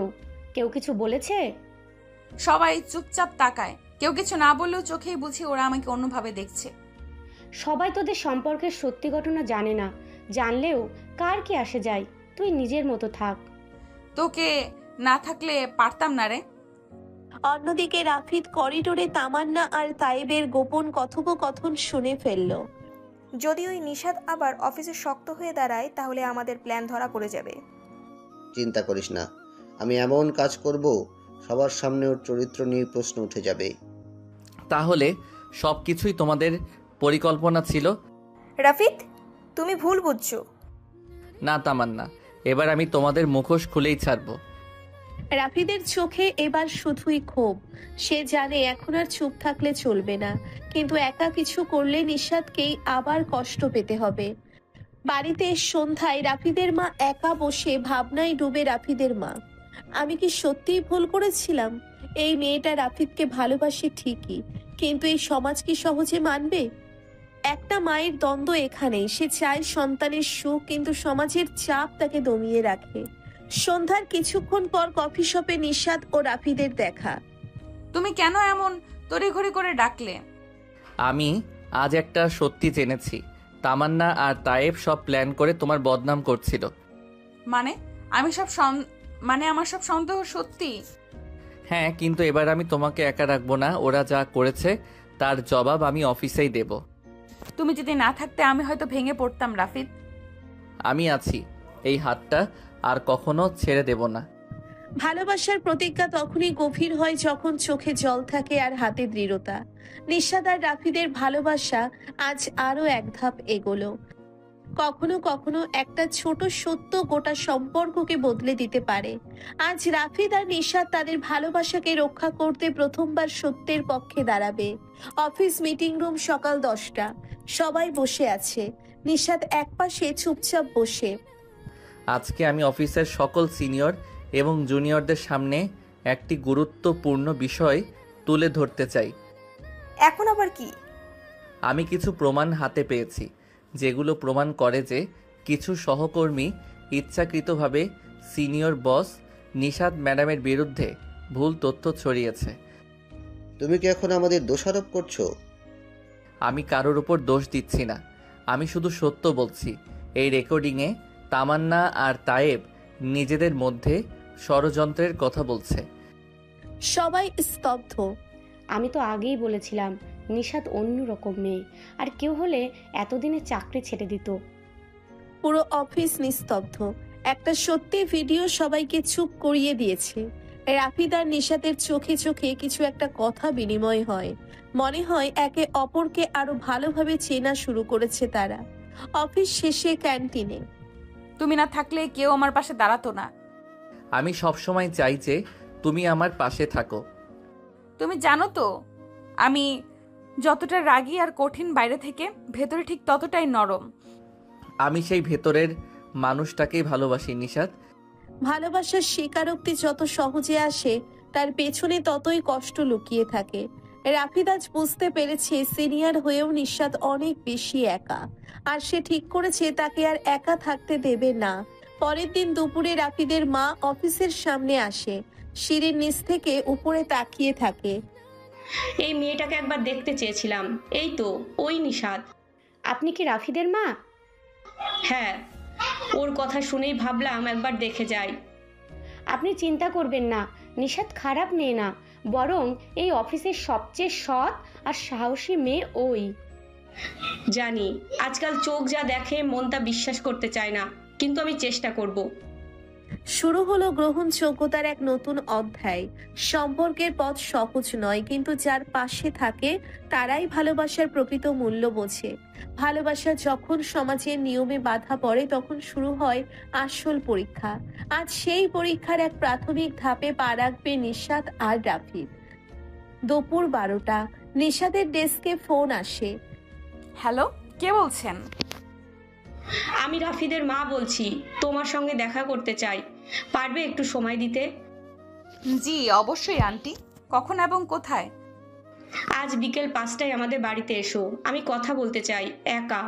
কেউ কিছু বলেছে? সবাই চুপচাপ তাকায়, কেউ কিছু না বললেও চোখেই বুঝি ওরা আমাকে অন্যভাবে দেখছে। সবাই তোদের সম্পর্কের সত্যি ঘটনা জানে না, জানলেও কার কি আসে যায়। তুই নিজের মতো থাক। তোকে না থাকলে পারতাম না রে। অন্যদিকে রাফিদ করিডোরে তামান্না আর তাইবের গোপন কথোপকথন শুনে ফেলল। যদি ওই নিশাদ আবার অফিসে শক্ত হয়ে দাঁড়ায় তাহলে আমাদের প্ল্যান ধরা পড়ে যাবে। চিন্তা করিস না, আমি এমন কাজ করব সবার সামনে ওর চরিত্র নিয়ে প্রশ্ন উঠে যাবে। তাহলে সব কিছুই তোমাদের পরিকল্পনা ছিল? রাফিদ, তুমি ভুল বুঝছো। না তামান্না, এবার আমি তোমাদের মুখোশ খুলেই ছাড়বো। রাফিদের চোখে এবার শুধুই ক্ষোভ। সে জানে এখন আর চুপ থাকলে চলবে না, কিন্তু একা কিছু করলে নিশাদকেই আবার কষ্ট পেতে হবে। বাড়িতে সন্ধ্যায় রাফিদের মা একা বসে ভাবনায় ডুবে। রাফিদের মা, আমি কি সত্যিই ভুল করেছিলাম? এই মেয়েটা রাফিদকে ভালোবাসে ঠিকই, কিন্তু এই সমাজ কি সহজে মানবে? একটা মায়ের দ্বন্দ্ব এখানেই। সে চায় সন্তানের সুখ, কিন্তু সমাজের চাপ তাকে দমিয়ে রাখে। সন্ধ্যার কিছুক্ষণ পর কফি শপে নিশাদ ও রাফিদের দেখা। তুমি কেন এমন তড়িঘড়ি করে ডাকলে? আমি আজ একটা সত্যি জেনেছি। তামান্না আর তায়েব সব প্ল্যান করে তোমার বদনাম করছিল। মানে আমার সব সন্দেহ সত্যি? হ্যাঁ, কিন্তু এবার আমি তোমাকে একা রাখবো না। ওরা যা করেছে তার জবাব আমি অফিসেই দেব। তুমি যদি না থাকতে আমি হয়তো ভেঙে পড়তাম রাফিদ। আমি আছি, এই হাতটা আর কখনো ছেড়ে দেব না। ভালোবাসার প্রতিজ্ঞা তখনই গভীর হয় যখন চোখে জল থাকে আর হাতে দৃঢ়তা। নিশাদ আর রাফিদের ভালোবাসা আজ আরো এক ধাপ এগোলো। কখনো কখনো একটা ছোট সত্য গোটা সম্পর্ককে বদলে দিতে পারে। আজ রাফিদ আর নিশাদ তাদের ভালোবাসাকে রক্ষা করতে প্রথমবার সত্যের পক্ষে দাঁড়াবে। অফিস মিটিং রুম, সকাল 10টা। সবাই বসে আছে। নিশাদ একপাশে চুপচাপ বসে। আজকে আমি অফিসের সকল সিনিয়র এবং জুনিয়রদের সামনে একটি গুরুত্বপূর্ণ বিষয় তুলে ধরতে চাই। এখন আবার কি? আমি কিছু প্রমাণ হাতে পেয়েছি, যেগুলো প্রমাণ করে যে কিছু সহকর্মী ইচ্ছাকৃতভাবে সিনিয়র বস নিশাদ ম্যাডামের বিরুদ্ধে ভুল তথ্য ছড়িয়েছে। তুমি কি এখন আমাদের দোষারোপ করছো? আমি কারোর উপর দোষ দিচ্ছি না, আমি শুধু সত্য বলছি। এই রেকর্ডিংয়ে তামান্না আর তায়েব নিজেদের মধ্যে ষড়যন্ত্রের কথা বলছে। সবাই স্তব্ধ। আমি তো আগেই বলেছিলাম নিশাদ অন্যরকম মেয়ে, আর কেউ হলে এতদিনে চাকরি ছেড়ে দিত। পুরো অফিস নিস্তব্ধ। একটা সত্যি ভিডিও সবাইকে চুপ করিয়ে দিয়েছে। রাফিদ আর নিশাতের চোখে চোখে কিছু একটা কথা বিনিময় হয়। মনে হয় একে অপরকে আরো ভালোভাবে চেনা শুরু করেছে তারা। অফিস শেষে ক্যান্টিনে। তুমি না থাকলে কেউ আমার পাশে দাঁড়াতো না। আমি সবসময় চাই যে তুমি আমার পাশে থাকো। তুমি জানো তো আমি যতটা রাগী আর কঠিন বাইরে থেকে, ভেতরে ঠিক ততটাই নরম। আমি সেই ভেতরের মানুষটাকেই ভালোবাসি নিশাদ। ভালোবাসার স্বীকারোক্তি যত সহজে আসে, তার পেছনে ততই কষ্ট লুকিয়ে থাকে। রাফিদ আজ বুঝতে পেরেছে সিনিয়র হয়েও নিশাদ অনেক বেশি একা, আর সে ঠিক করেছে তাকে আর একা থাকতে দেবে না। পরের দিন দুপুরে রাফিদের মা অফিসের সামনে আসে। সিঁড়ির নিচ থেকে উপরে তাকিয়ে থাকে। এই মেয়েটাকে একবার দেখতে চেয়েছিলাম, এই তো ওই নিশাদ। আপনি কি রাফিদের মা? হ্যাঁ, ওর কথা শুনেই ভাবলাম একবার দেখে যাই। আপনি চিন্তা করবেন না, নিশাদ খারাপ মেয়ে না, বরং এই অফিসের সবচেয়ে সৎ আর সাহসী মেয়ে ওই। জানি আজকাল চোখ যা দেখে মন তা বিশ্বাস করতে চায় না, কিন্তু আমি চেষ্টা করব। শুরু হলো গ্রহণযোগ্যতার এক নতুন অধ্যায়। সম্পর্কের পথ সহজ নয়, কিন্তু যার পাশে থাকে তারাই ভালোবাসার প্রকৃত মূল্য বোঝে। ভালোবাসা যখন সমাজের নিয়মে বাধা পড়ে, তখন শুরু হয় আসল পরীক্ষা। আজ সেই পরীক্ষার এক প্রাথমিক ধাপে পা রাখবে নিশাদ আর রাফিদ। দুপুর 12টা। নিশাদের ডেস্কে ফোন আসে। হ্যালো, কে বলছেন? আমি রাফিদের মা বলছি, তোমার সঙ্গে দেখা করতে চাই, পারবে একটু সময় দিতে? জি অবশ্যই আন্টি, কখন এবং কোথায়? আজ বিকেল 5টায় আমাদের বাড়িতে এসো, আমি কথা বলতে চাই, একা।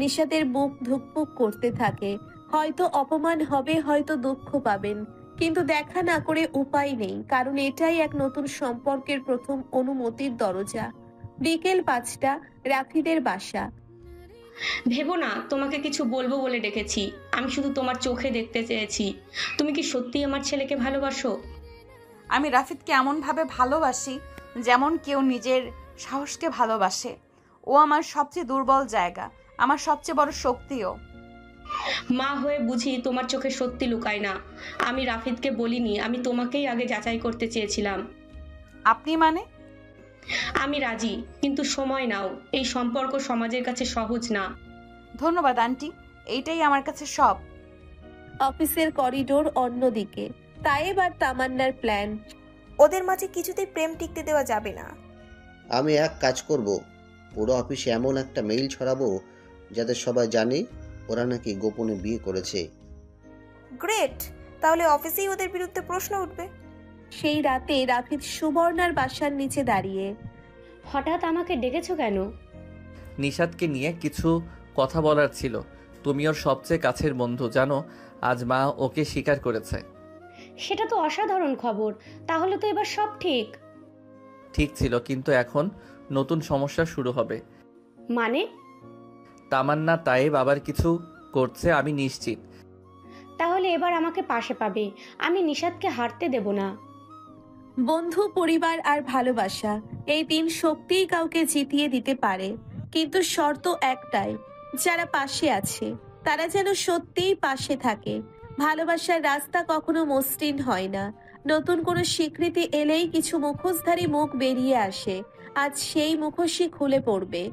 নিশাদের বুক ধুকপুক করতে থাকে। হয়তো অপমান হবে, হয়তো দুঃখ পাবেন, কিন্তু দেখা না করে উপায় নেই, কারণ এটাই এক নতুন সম্পর্কের প্রথম অনুমতির দরজা। বিকেল 5টা। রাফিদের বাসা। ভেবো না তোমাকে কিছু বলবো বলে ডেকেছি, আমি শুধু তোমার চোখে দেখতে চেয়েছি, তুমি কি সত্যি আমার ছেলেকে ভালোবাসো? আমি রাফিদকে এমনভাবে ভালোবাসি যেমন কেউ নিজের সাহসকে ভালোবাসে। ও আমার সবচেয়ে দুর্বল জায়গা, আমার সবচেয়ে বড় শক্তিও। মা হয়ে বুঝি তোমার চোখে সত্যি লুকায় না। আমি রাফিদকে বলিনি, আমি তোমাকেই আগে যাচাই করতে চেয়েছিলাম। আপনি মানে? আমি রাজি, কিন্তু সময় নাও। এই সম্পর্ক সমাজের কাছে সহজ না। ধন্যবাদ আন্টি, এইটাই আমার কাছে সব। অফিসের করিডোর অন্যদিকে তাইব আর তামান্নার প্ল্যান। ওদের মাঝে কিছুতেই প্রেম টিকতে দেওয়া যাবে না। আমি এক কাজ করব, পুরো অফিসে এমন একটা মেইল ছড়াবো যাতে সবাই জানে ওরা নাকি গোপনে বিয়ে করেছে। গ্রেট, তাহলে অফিসেই ওদের বিরুদ্ধে প্রশ্ন উঠবে। সেই রাতে রাফিদ সুবর্ণার বাসার নিচে দাঁড়িয়ে। হঠাৎ আমাকে ডেকেছো কেন? নিশাদকে নিয়ে কিছু কথা বলার ছিল। তুমি ওর সবচেয়ে কাছের বন্ধু, জানো আজ মা ওকে স্বীকার করেছে। সেটা তো অসাধারণ খবর। তাহলে তো এবার সব ঠিক। ঠিক ছিল, কিন্তু এখন নতুন সমস্যা শুরু হবে। মানে? তামান্না তাইব আবার কিছু করছে, আমি নিশ্চিত। তাহলে এবার আমাকে পাশে পাবে। আমি নিশাদকে হারতে দেব না। বন্ধু, পরিবার আর ভালোবাসা, এই তিন শক্তিই কাউকে জিতিয়ে দিতে পারে, কিন্তু শর্ত একটাই, যারা পাশে আছে তারা যেন সত্যিই পাশে থাকে। ভালোবাসার রাস্তা কখনো মসৃণ হয় না। নতুন কোনো স্বীকৃতি এলেই কিছু মুখোশধারী মুখ বেরিয়ে আসে। আজ সেই মুখোশই খুলে পড়বে।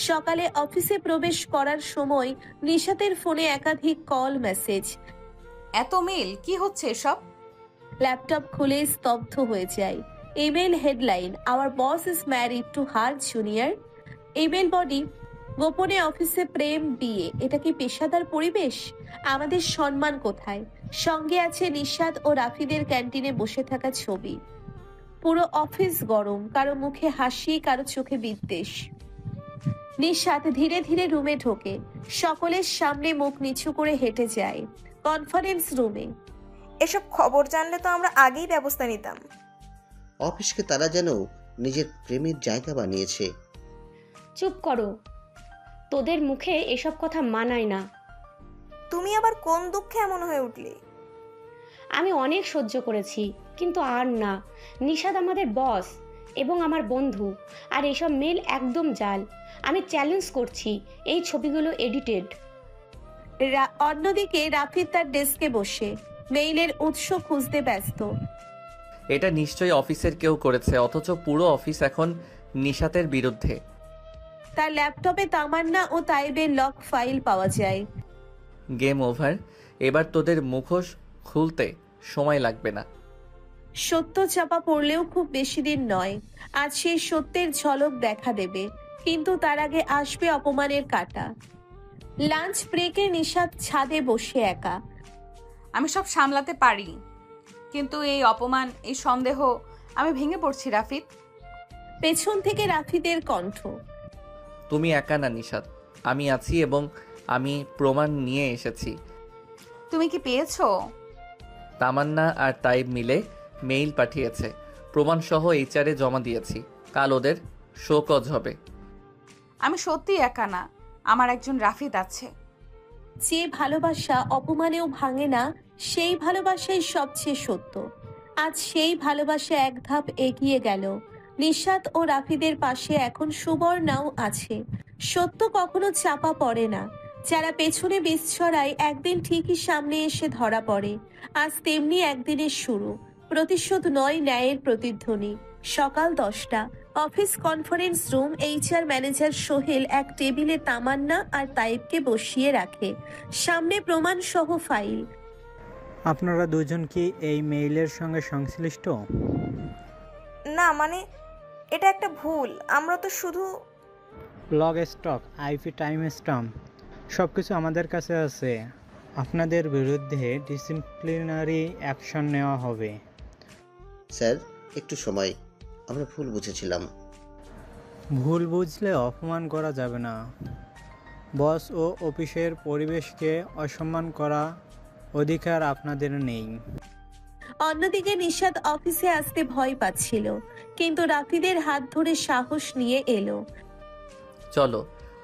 সকালে অফিসে প্রবেশ করার সময় নিশাতের ফোনে একাধিক কল মেসেজ। এত মেল, কি হচ্ছে এসব? ল্যাপটপ খুলে স্তব্ধ হয়ে যায়। Email headline, our boss is married to her junior. Email body, গোপনে অফিসে প্রেম বিয়ে, এটা কি পেশাদার পরিবেশ? আমাদের সম্মান কোথায়? সঙ্গে আছে নিশাদ ও রাফিদের ক্যান্টিনে বসে থাকা ছবি। পুরো অফিস গরম, কারো মুখে হাসি, কারো চোখে বিদ্বেষ। নিশাদ ধীরে ধীরে রুমে ঢোকে, সকলের সামনে মুখ নিচু করে হেঁটে যায় কনফারেন্স রুমে। এসব খবর জানলে তো আমরা আগেই ব্যবস্থা নিতাম। অফিসকে তারা যেন নিজের প্রেমের জায়গা বানিয়েছে। চুপ করো, তোদের মুখে এসব কথা মানায় না। তুমি আবার কোন দুঃখে এমন হয়ে উঠলে? আমি অনেক সহ্য করেছি, কিন্তু আর না। নিশাদ আমাদের বস এবং আমার বন্ধু, আর এসব মেল একদম জাল। আমি চ্যালেঞ্জ করছি, এই ছবিগুলো এডিটেড। অন্যদিকে রাফিদ তার ডেস্কে বসে মেইলের উৎস খুঁজতে ব্যস্ত। এটা নিশ্চয়ই অফিসের কেউ করেছে, অথচ পুরো অফিস এখন নিশাতের বিরুদ্ধে। তার ল্যাপটপে তামান্না ও তাইবের লক ফাইল পাওয়া যায়। গেম ওভার, এবার তোদের মুখোশ খুলতে সময় লাগবে না। সত্য চাপা পড়লেও খুব বেশি দিন নয়, আজ সেই সত্যের ঝলক দেখা দেবে, কিন্তু তার আগে আসবে অপমানের কাঁটা। লাঞ্চ ব্রেকে নিশাদ ছাদে বসে একা। আমি সব সামলাতে পারি, কিন্তু এই অপমান, এই সন্দেহ, আমি ভেঙে পড়ছি রাফিদ। পেছন থেকে রাফিদের কণ্ঠ। তুমি একা না নিশাত, আমি আছি এবং আমি প্রমাণ নিয়ে এসেছি। তুমি কি পেয়েছো? তামান্না আর তাইব মিলে মেইল পাঠিয়েছে, প্রমাণসহ এইচআরে জমা দিয়েছি। কাল ওদের শোকজ হবে। আমি সত্যি একা না, আমার একজন রাফিদ আছে। যে ভালোবাসা অপমানেও ভাঙে না, সেই ভালোবাসাই সবচেয়ে সত্য। আজ সেই ভালোবাসা এক ধাপ এগিয়ে গেল। নিশাত ও রাফিদের পাশে এখন সুবর্ণাও আছে। সত্য কখনো চাপা পড়ে না, যারা পেছনে বিষ ছড়ায় একদিন ঠিকই সামনে এসে ধরা পড়ে। আজ তেমনি একদিনের শুরু, প্রতিশোধ নয়, ন্যায়ের প্রতিধ্বনি। সকাল 10টা, office conference room. HR manager Sohel এক টেবিলে তামান্না আর তাইবকে বসিয়ে রাখে, সামনে প্রমাণ সহ ফাইল। আপনারা দুজন কি এই মেইলের সঙ্গে সংশ্লিষ্ট? না, মানে এটা একটা ভুল। আমরা তো শুধু log stock, IP time stamp সব কিছু আমাদের কাছে আছে। আপনাদের বিরুদ্ধে ডিসিপ্লিনারি অ্যাকশন নেওয়া হবে। স্যার, একটু সময়, আমরা ভুল বুঝেছিলাম। ভুল বুঝলে অপমান করা যাবে না। বস ও অফিসের পরিবেশকে অসম্মান করা অধিকার আপনাদের নেই। অন্যদিকে নিশাদ অফিসে আসতে ভয় পাচ্ছিল, কিন্তু রাফিদের হাত ধরে সাহস নিয়ে এলো। চলো,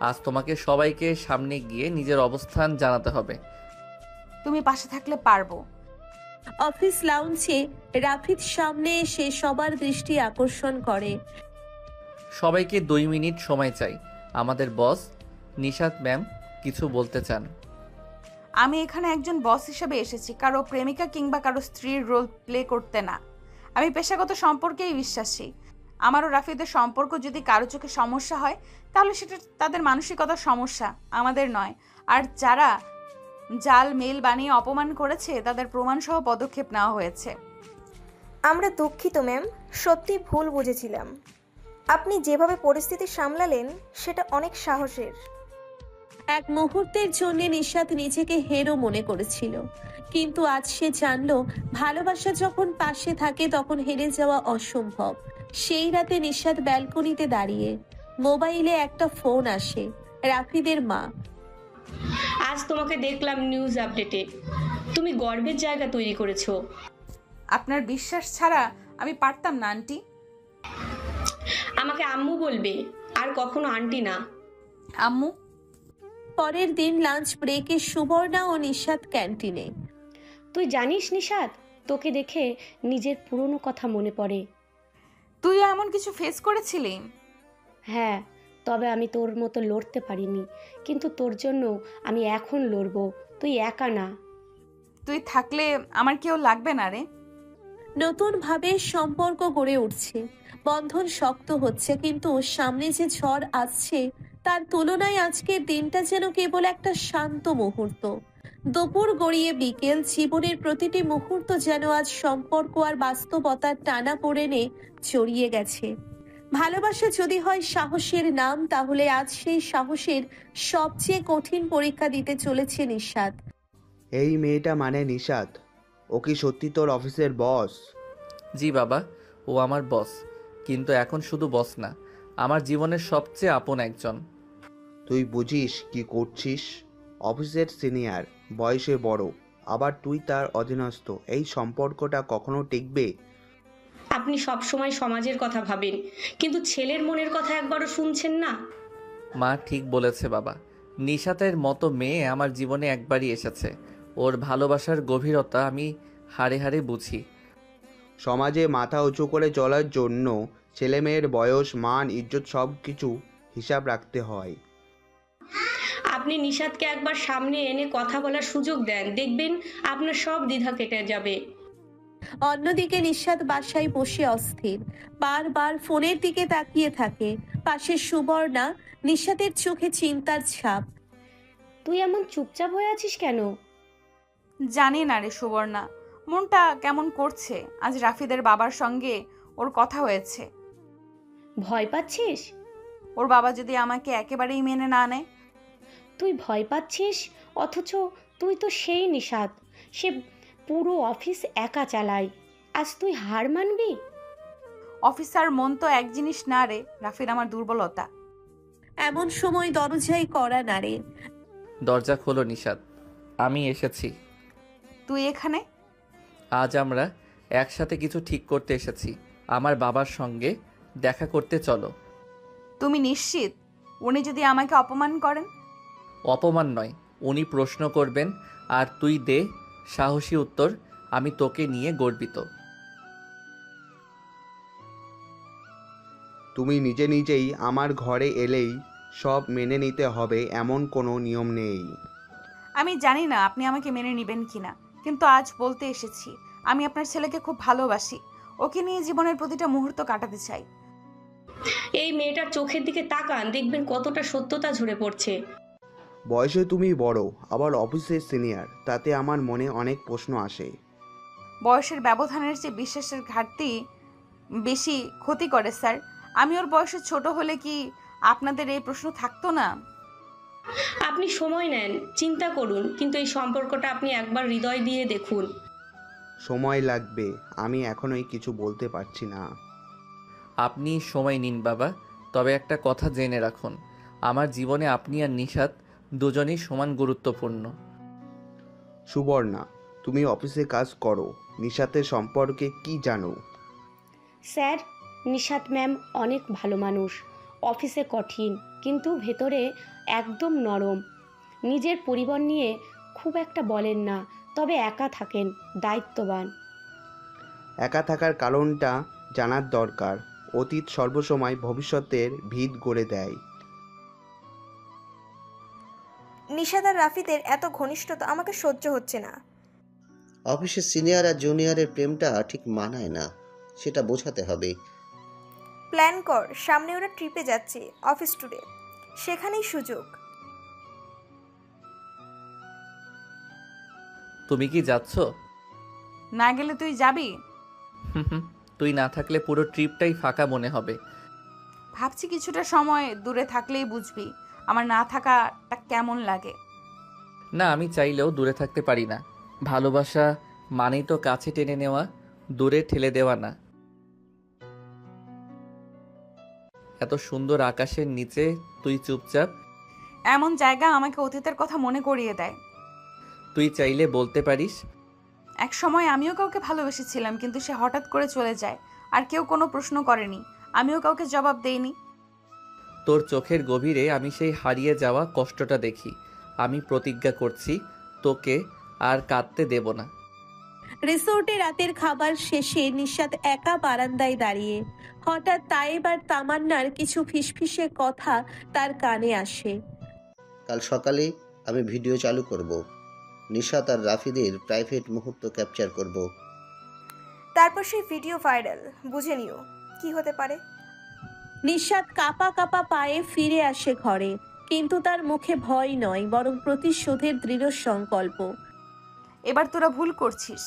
আজ তোমাকে সবাইকে সামনে গিয়ে নিজের অবস্থান জানাতে হবে। তুমি পাশে থাকলে পারবো। অফিস লাউঞ্জে রাফিদ সামনে এসে সবার দৃষ্টি আকর্ষণ করে। সবাইকে 2 মিনিট সময় চাই, আমাদের বস নিশাত ম্যাম কিছু বলতে চান। আমি এখানে একজন বস হিসেবে এসেছি, কারো প্রেমিকা কিংবা কারো স্ত্রীর রোল প্লে করতে না। আমি পেশাগত সম্পর্কেই বিশ্বাসী। আমারও রাফিদের সম্পর্ক যদি কারো চোখে সমস্যা হয় তাহলে সেটা তাদের মানসিকতার সমস্যা, আমাদের নয়। আর যারা জাল মেল বানিয়ে অপমান করেছে তাদের প্রমাণসহ পদক্ষেপ নেওয়া হয়েছে। আমরা দুঃখিত ম্যাম, সত্যি ভুল বুঝেছিলাম। আপনি যেভাবে পরিস্থিতি সামলালেন সেটা অনেক সাহসের। এক মুহূর্তের জন্য নিশাত নিজেকে হেরো মনে করেছিল, কিন্তু আজ সে জানলো ভালোবাসা যখন পাশে থাকে তখন হেরে যাওয়া অসম্ভব। সেই রাতে নিশাত ব্যালকনিতে দাঁড়িয়ে, মোবাইলে একটা ফোন আসে, রাফিদের মা। আজ তোমাকে দেখলাম নিউজ আপডেটে, তুমি গর্বের জায়গা তৈরি করেছো। আপনার বিশ্বাস ছাড়া আমি পারতাম না আন্টি। আমাকে আম্মু বলবে, আর কখনো আন্টি না। আম্মু। পরের দিন লাঞ্চ ব্রেকে সুবর্ণা ও নিশাত ক্যান্টিনে। তুই জানিস নিশাদ, তোকে দেখে নিজের পুরনো কথা মনে পড়ে। তুইও এমন কিছু ফেস করেছিলি? হ্যাঁ, তবে আমি তোর মতো লড়তে পারিনি, কিন্তু তোর জন্য আমি এখন লড়বো। তুই একা না। তুই থাকলে আমার কেউ লাগবে না রে। নতুন ভাবে সম্পর্ক গড়ে উঠছে, বন্ধন শক্ত হচ্ছে, কিন্তু সামনে যে ঝড় আসছে তার তুলনায় আজকের দিনটা যেন কেবল একটা শান্ত মুহূর্ত। দুপুর গড়িয়ে বিকেল, জীবনের প্রতিটি মুহূর্ত যেন আজ সম্পর্ক আর বাস্তবতার টানা পড়েনে জড়িয়ে গেছে। ভালোবাসা যদি হয় সাহসের নাম, তাহলে আজ সেই সাহসের সবচেয়ে কঠিন পরীক্ষা দিতে চলেছে নিশাত। এই মেয়েটা মানে নিশাত, ও কি সত্যি তোর অফিসের বস? জি বাবা, ও আমার বস, কিন্তু এখন শুধু বস না, আমার জীবনের সবচেয়ে আপন একজন। তুই বুঝিস কি করছিস? অফিসের সিনিয়র, বয়সে বড়, আবার তুই তার অধীনস্থ। এই সম্পর্কটা কখনো টিকবে? আপনি সব সময় সমাজের কথা ভাবেন, কিন্তু ছেলের মনের কথা একবারও শুনছেন না। মা ঠিক বলেছে বাবা, নিশাতের মতো মেয়ে আমার জীবনে একবারই এসেছে। ওর ভালোবাসার গভীরতা আমি হাড়ে হাড়ে বুঝি। সমাজে মাথা উঁচু করে চলার জন্য ছেলেমেয়ের বয়স, মান, ইজ্জত সব কিছু হিসাব রাখতে হয়। আপনি নিশাদকে একবার সামনে এনে কথা বলার সুযোগ দেন, দেখবেন আপনার সব দ্বিধা কেটে যাবে। অন্যদিকে নিশাত বাসায় বসে অস্থির, বারবার ফোনের দিকে তাকিয়ে থাকে। পাশে সুবর্ণা, নিশাতের চোখে চিন্তার ছাপ। তুই এমন চুপচাপ হয়ে আছিস কেন? জানি না রে সুবর্ণা, মনটা কেমন করছে। আজ রাফিদের বাবার সঙ্গে ওর কথা হয়েছে। ভয় পাচ্ছিস? ওর বাবা যদি আমাকে একেবারেই মেনে না নেয়? তুই ভয় পাচ্ছিস, অথচ তুই তো সেই নিশাদ, সে পুরো অফিস একা চালায়। আজ তুই হার মানবি? অফিসার মন তো এক জিনিস না রে, রাফিদ আমার দুর্বলতা। এমন সময় দরজায় কড়া নাড়ে। দরজা খোলো নিশাত, আমি এসেছি। তুই এখানে? আজ আমরা একসাথে কিছু ঠিক করতে এসেছি। আমার বাবার সঙ্গে দেখা করতে চলো। তুমি নিশ্চিত উনি যদি আমাকে অপমান করেন? অপমান নয়, উনি প্রশ্ন করবেন আর তুই দে সাহসী উত্তর। আমি তোকে নিয়ে গর্বিত। তুমি নিজে নিজেই আমার ঘরে এলেই সব মেনে নিতে হবে এমন কোনো নিয়ম নেই। আমি জানি না আপনি আমাকে মেনে নেবেন কিনা, কিন্তু আজ বলতে এসেছি আমি আপনার ছেলেকে খুব ভালোবাসি। ওকে নিয়ে জীবনের প্রতিটা মুহূর্ত কাটাতে চাই। এই মেয়েটার চোখের দিকে তাকান, দেখবেন কতটা সত্যতা ঝরে পড়ছে। বয়সে তুমি বড়, আবার অফিসের সিনিয়র, তাতে আমার মনে অনেক প্রশ্ন আসে। বয়সের ব্যবধানের চেয়ে বিশ্বাসের ঘাটতি বেশি ক্ষতি করে স্যার। আমি ওর বয়সে ছোট হলে কি আপনাদের এই প্রশ্ন থাকতো না? আপনি সময় নেন, চিন্তা করুন, কিন্তু এই সম্পর্কটা আপনি একবার হৃদয় দিয়ে দেখুন। সময় লাগবে, আমি এখনোই কিছু বলতে পারছি না। আপনি সময় নিন বাবা, তবে একটা কথা জেনে রাখুন, আমার জীবনে আপনি আর নিশাত দুজনেই সমান গুরুত্বপূর্ণ। সুবর্ণা, তুমি অফিসে কাজ করো, নিশাতের সম্পর্কে কি জানো? স্যার, নিশাত ম্যাম অনেক ভালো মানুষ। অফিসে কঠিন, কিন্তু ভেতরে একদম নরম। নিজের পরিবার নিয়ে খুব একটা বলেন না, তবে একা থাকেন, দায়িত্ববান। একা থাকার কারণটা জানার দরকার। অতীত সর্বসময় ভবিষ্যতের ভিত গড়ে দেয়। নিশাদ আর রাফিদের এত ঘনিষ্ঠতা আমাকে সহ্য হচ্ছে না। অফিসে সিনিয়র আর জুনিয়রের প্রেমটা ঠিক মানায় না, সেটা বোঝাতে হবে। প্ল্যান কর, সামনে ওরা ট্রিপে যাচ্ছে, অফিস ট্যুরে, সেখানেই সুযোগ। তুমি কি যাচ্ছ? না গেলে তুই যাবি? তুই না থাকলে পুরো ট্রিপটাই ফাঁকা মনে হবে। ভাবছি কিছুটা সময় দূরে থাকলেই বুঝবি আমার না থাকাটা কেমন লাগে। না, আমি চাইলেও দূরে থাকতে পারি না। ভালোবাসা মানেই তো কাছে টেনে নেওয়া, দূরে ঠেলে দেওয়া না। এত সুন্দর আকাশের নিচে তুই চুপচাপ। এমন জায়গা আমাকে অতীতের কথা মনে করিয়ে দেয়। তুই চাইলে বলতে পারিস। এক সময় আমিও কাউকে ভালোবেসেছিলাম, কিন্তু সে হঠাৎ করে চলে যায়, আর কেউ কোনো প্রশ্ন করেনি, আমিও কাউকে জবাব দেইনি। তোর চোখের গভীরে আমি সেই হারিয়ে যাওয়া কষ্টটা দেখি। আমি প্রতিজ্ঞা করছি তোকে আর কাঁদতে দেব না। রিসোর্টে রাতের খাবার শেষে নিশাত একা বারান্দায় দাঁড়িয়ে। হঠাৎ তায়েব আর তামান্নার কিছু ফিসফিসে কথা তার কানে আসে। কাল সকালে আমি ভিডিও চালু করব, নিশাত আর রাফিদের প্রাইভেট মুহূর্ত ক্যাপচার করব। তারপর সেই ভিডিও ভাইরাল, বুঝে নিও কি হতে পারে। নিশাত কাঁপা কাঁপা পায়ে ফিরে আসে ঘরে, কিন্তু তার মুখে ভয় নয়, বরং প্রতিশোধের দৃঢ় সংকল্প। এবার তোরা ভুল করছিস।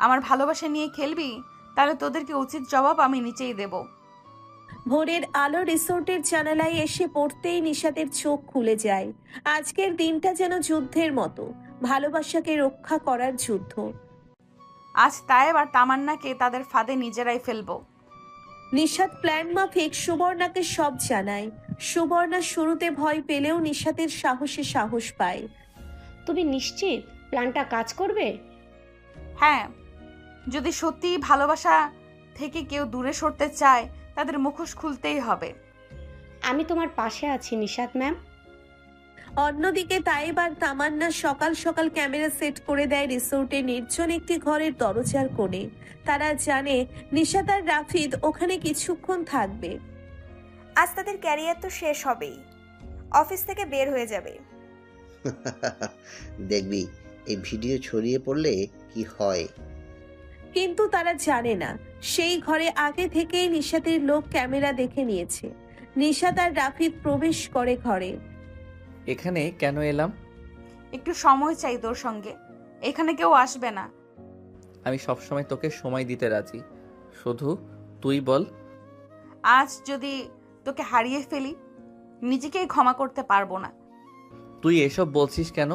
আমার ভালোবাসা নিয়ে খেলবি, তাহলে তোদেরকে উচিত জবাব আমি নিচেই দেব। ভোরের আলো রিসোর্টের জানালায় এসে পড়তেই নিশাতের চোখ খুলে যায়। আজকের দিনটা যেন যুদ্ধের মতো, ভালোবাসাকে রক্ষা করার যুদ্ধ। আজ তায়েব আর তামান্নাকে তাদের ফাঁদে নিজেরাই ফেলবো। নিশাত প্ল্যান মাফিক সুবর্ণাকে সব জানায়। সুবর্ণা শুরুতে ভয় পেলেও নিশাতের সাহসে সাহস পায়। তুমি নিশ্চিত প্ল্যানটা কাজ করবে? হ্যাঁ, যদি সত্যি ভালোবাসা থেকে কেউ দূরে সরতে চায়, তাদের মুখোশ খুলতেই হবে। আমি তোমার পাশে আছি নিশাত ম্যাম। অন্যদিকে তায়েব আর তামান্না সকাল সকাল ক্যামেরা সেট করে দেয় রিসোর্টে নির্জন একটি ঘরের দরজার কোণে। তারা জানে নিশাত আর রাফিদ ওখানে কিছুক্ষণ থাকবে। আজ তাদের ক্যারিয়ার তো শেষ হবেই, অফিস থেকে বের হয়ে যাবে। দেখবি এই ভিডিও ছড়িয়ে পড়লে কি হয়। কিন্তু তারা জানে না সেই ঘরে আগে থেকেই নিশাতের লোক ক্যামেরা দেখে নিয়েছে। নিশাত আর রাফিদ প্রবেশ করে ঘরে। এখানে কেন এলাম? একটু সময় চাই তোর সঙ্গে, এখানে কেউ আসবে না। আমি সবসময় তোকে সময় দিতে রাজি, শুধু তুই বল। আজ যদি তোকে হারিয়ে ফেলি, নিজেকেই ক্ষমা করতে পারবো না। তুই এসব বলছিস কেন?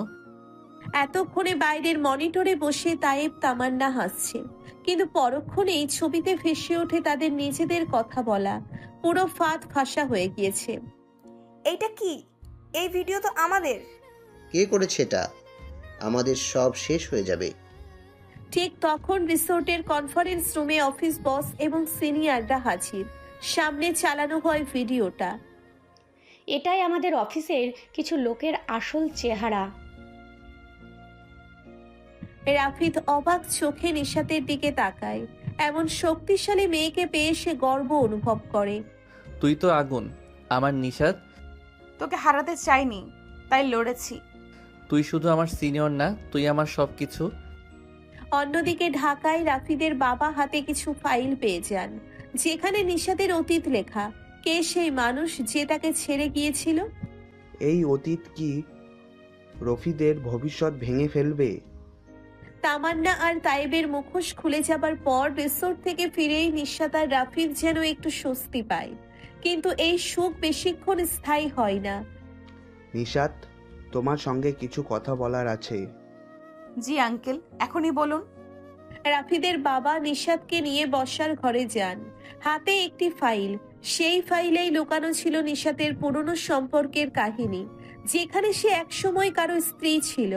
এতক্ষণে বাইরের মনিটরে বসে তায়েব তামান্না হাসছে, কিন্তু পরক্ষণেই ছবিতে ভেসে ওঠে তাদের নিজেদের কথা বলা। পুরো ফাঁদ ফাঁসা হয়ে গিয়েছে। এইটা কি? এই ভিডিও তো আমাদের। কে করেছে এটা? আমাদের সব শেষ হয়ে যাবে। ঠিক তখন রিসোর্টের কনফারেন্স রুমে অফিস বস এবং সিনিয়ররা হাজির। সামনে চালানো হয় ভিডিওটা। এটাই আমাদের অফিসের কিছু লোকের আসল চেহারা। রাফিদ অবাক চোখে নিশাতের দিকে তাকায়। এমন শক্তিশালী মেয়েকে পেয়ে সে গর্ব অনুভব করে। তুই তো আগুন, আমার নিশাত। তোকে হারাতে চাইনি, তাই লড়েছি। তুই শুধু আমার সিনিয়র না, তুই আমার সব কিছু। অন্যদিকে ঢাকায় রাফিদের বাবা হাতে কিছু ফাইল পেয়ে যান, যেখানে নিশাতের অতীত লেখা। কে সেই মানুষ যে তাকে ছেড়ে গিয়েছিল? এই অতীত কি রফিদের ভবিষ্যৎ ভেঙে ফেলবে? তামান্না আর তায়েবের মুখোশ খুলে যাবার পর রিসোর্ট থেকে ফিরেই নিশাত আর রাফিদ যেন একটু স্বস্তি পায়, কিন্তু এই সুখ বেশিক্ষণ স্থায়ী হয় না। নিশাত, তোমার সঙ্গে কিছু কথা বলার আছে। জি আঙ্কেল, এখনই বলুন। রাফিদের বাবা নিশাতকে নিয়ে বসার ঘরে যান। হাতে একটি ফাইল। সেই ফাইলেই লুকানো ছিল নিশাতের পুরনো সম্পর্কের কাহিনী, যেখানে সে একসময় কারো স্ত্রী ছিল।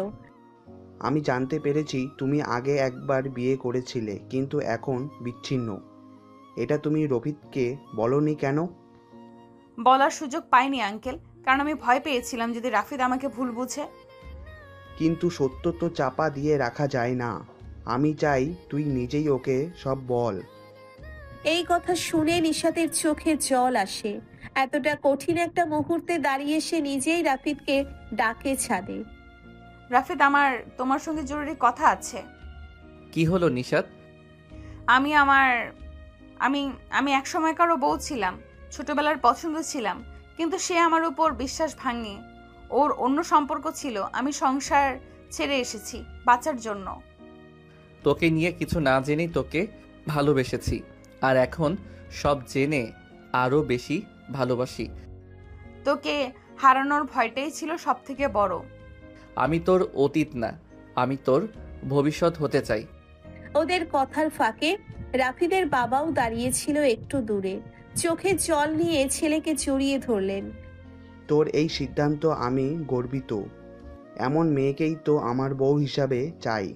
আমি জানতে পেরেছি তুমি আগে একবার বিয়ে করেছিলে, কিন্তু এখন বিচ্ছিন্ন। এটা তুমি রফিদকে বলনি কেন? বলার সুযোগ পাইনি আঙ্কেল, কারণ আমি ভয় পেয়েছিলাম যদি রাফিদ আমাকে ভুল বুঝে। কিন্তু সত্য তো চাপা দিয়ে রাখা যায় না। আমি চাই তুই নিজেই ওকে সব বল। এই কথা শুনে নিশাতের চোখে জল আসে। এতটা কঠিন একটা মুহূর্তে দাঁড়িয়ে সে নিজেই রাফিদকে ডাকে ছাদে। রাফিদ, আমার তোমার সঙ্গে জরুরি কথা আছে। কি হলো নিশাত? আমি আমি এক সময়কারও বউ ছিলাম, ছোটবেলার পছন্দ ছিলাম, কিন্তু সে আমার উপর বিশ্বাস ভাঙে। ওর অন্য সম্পর্ক ছিল। আমি সংসার ছেড়ে এসেছি বাঁচার জন্য। তোকে নিয়ে কিছু না জেনেই তোকে ভালোবেসেছি, আর এখন সব জেনে আরও বেশি ভালোবাসি। তোকে হারানোর ভয়টাই ছিল সব থেকে বড়। আমি তোর অতীত না, আমি তোর ভবিষ্যৎ হতে চাই। ওদের কথার ফাঁকে রাফিদের বাবাও দাঁড়িয়েছিল একটু দূরে, চোখে জল নিয়ে ছেলেকে জড়িয়ে ধরলেন। তোর এই সিদ্ধান্ত আমি গর্বিত। এমন মেয়েকেই তো আমার বউ হিসাবে চাই।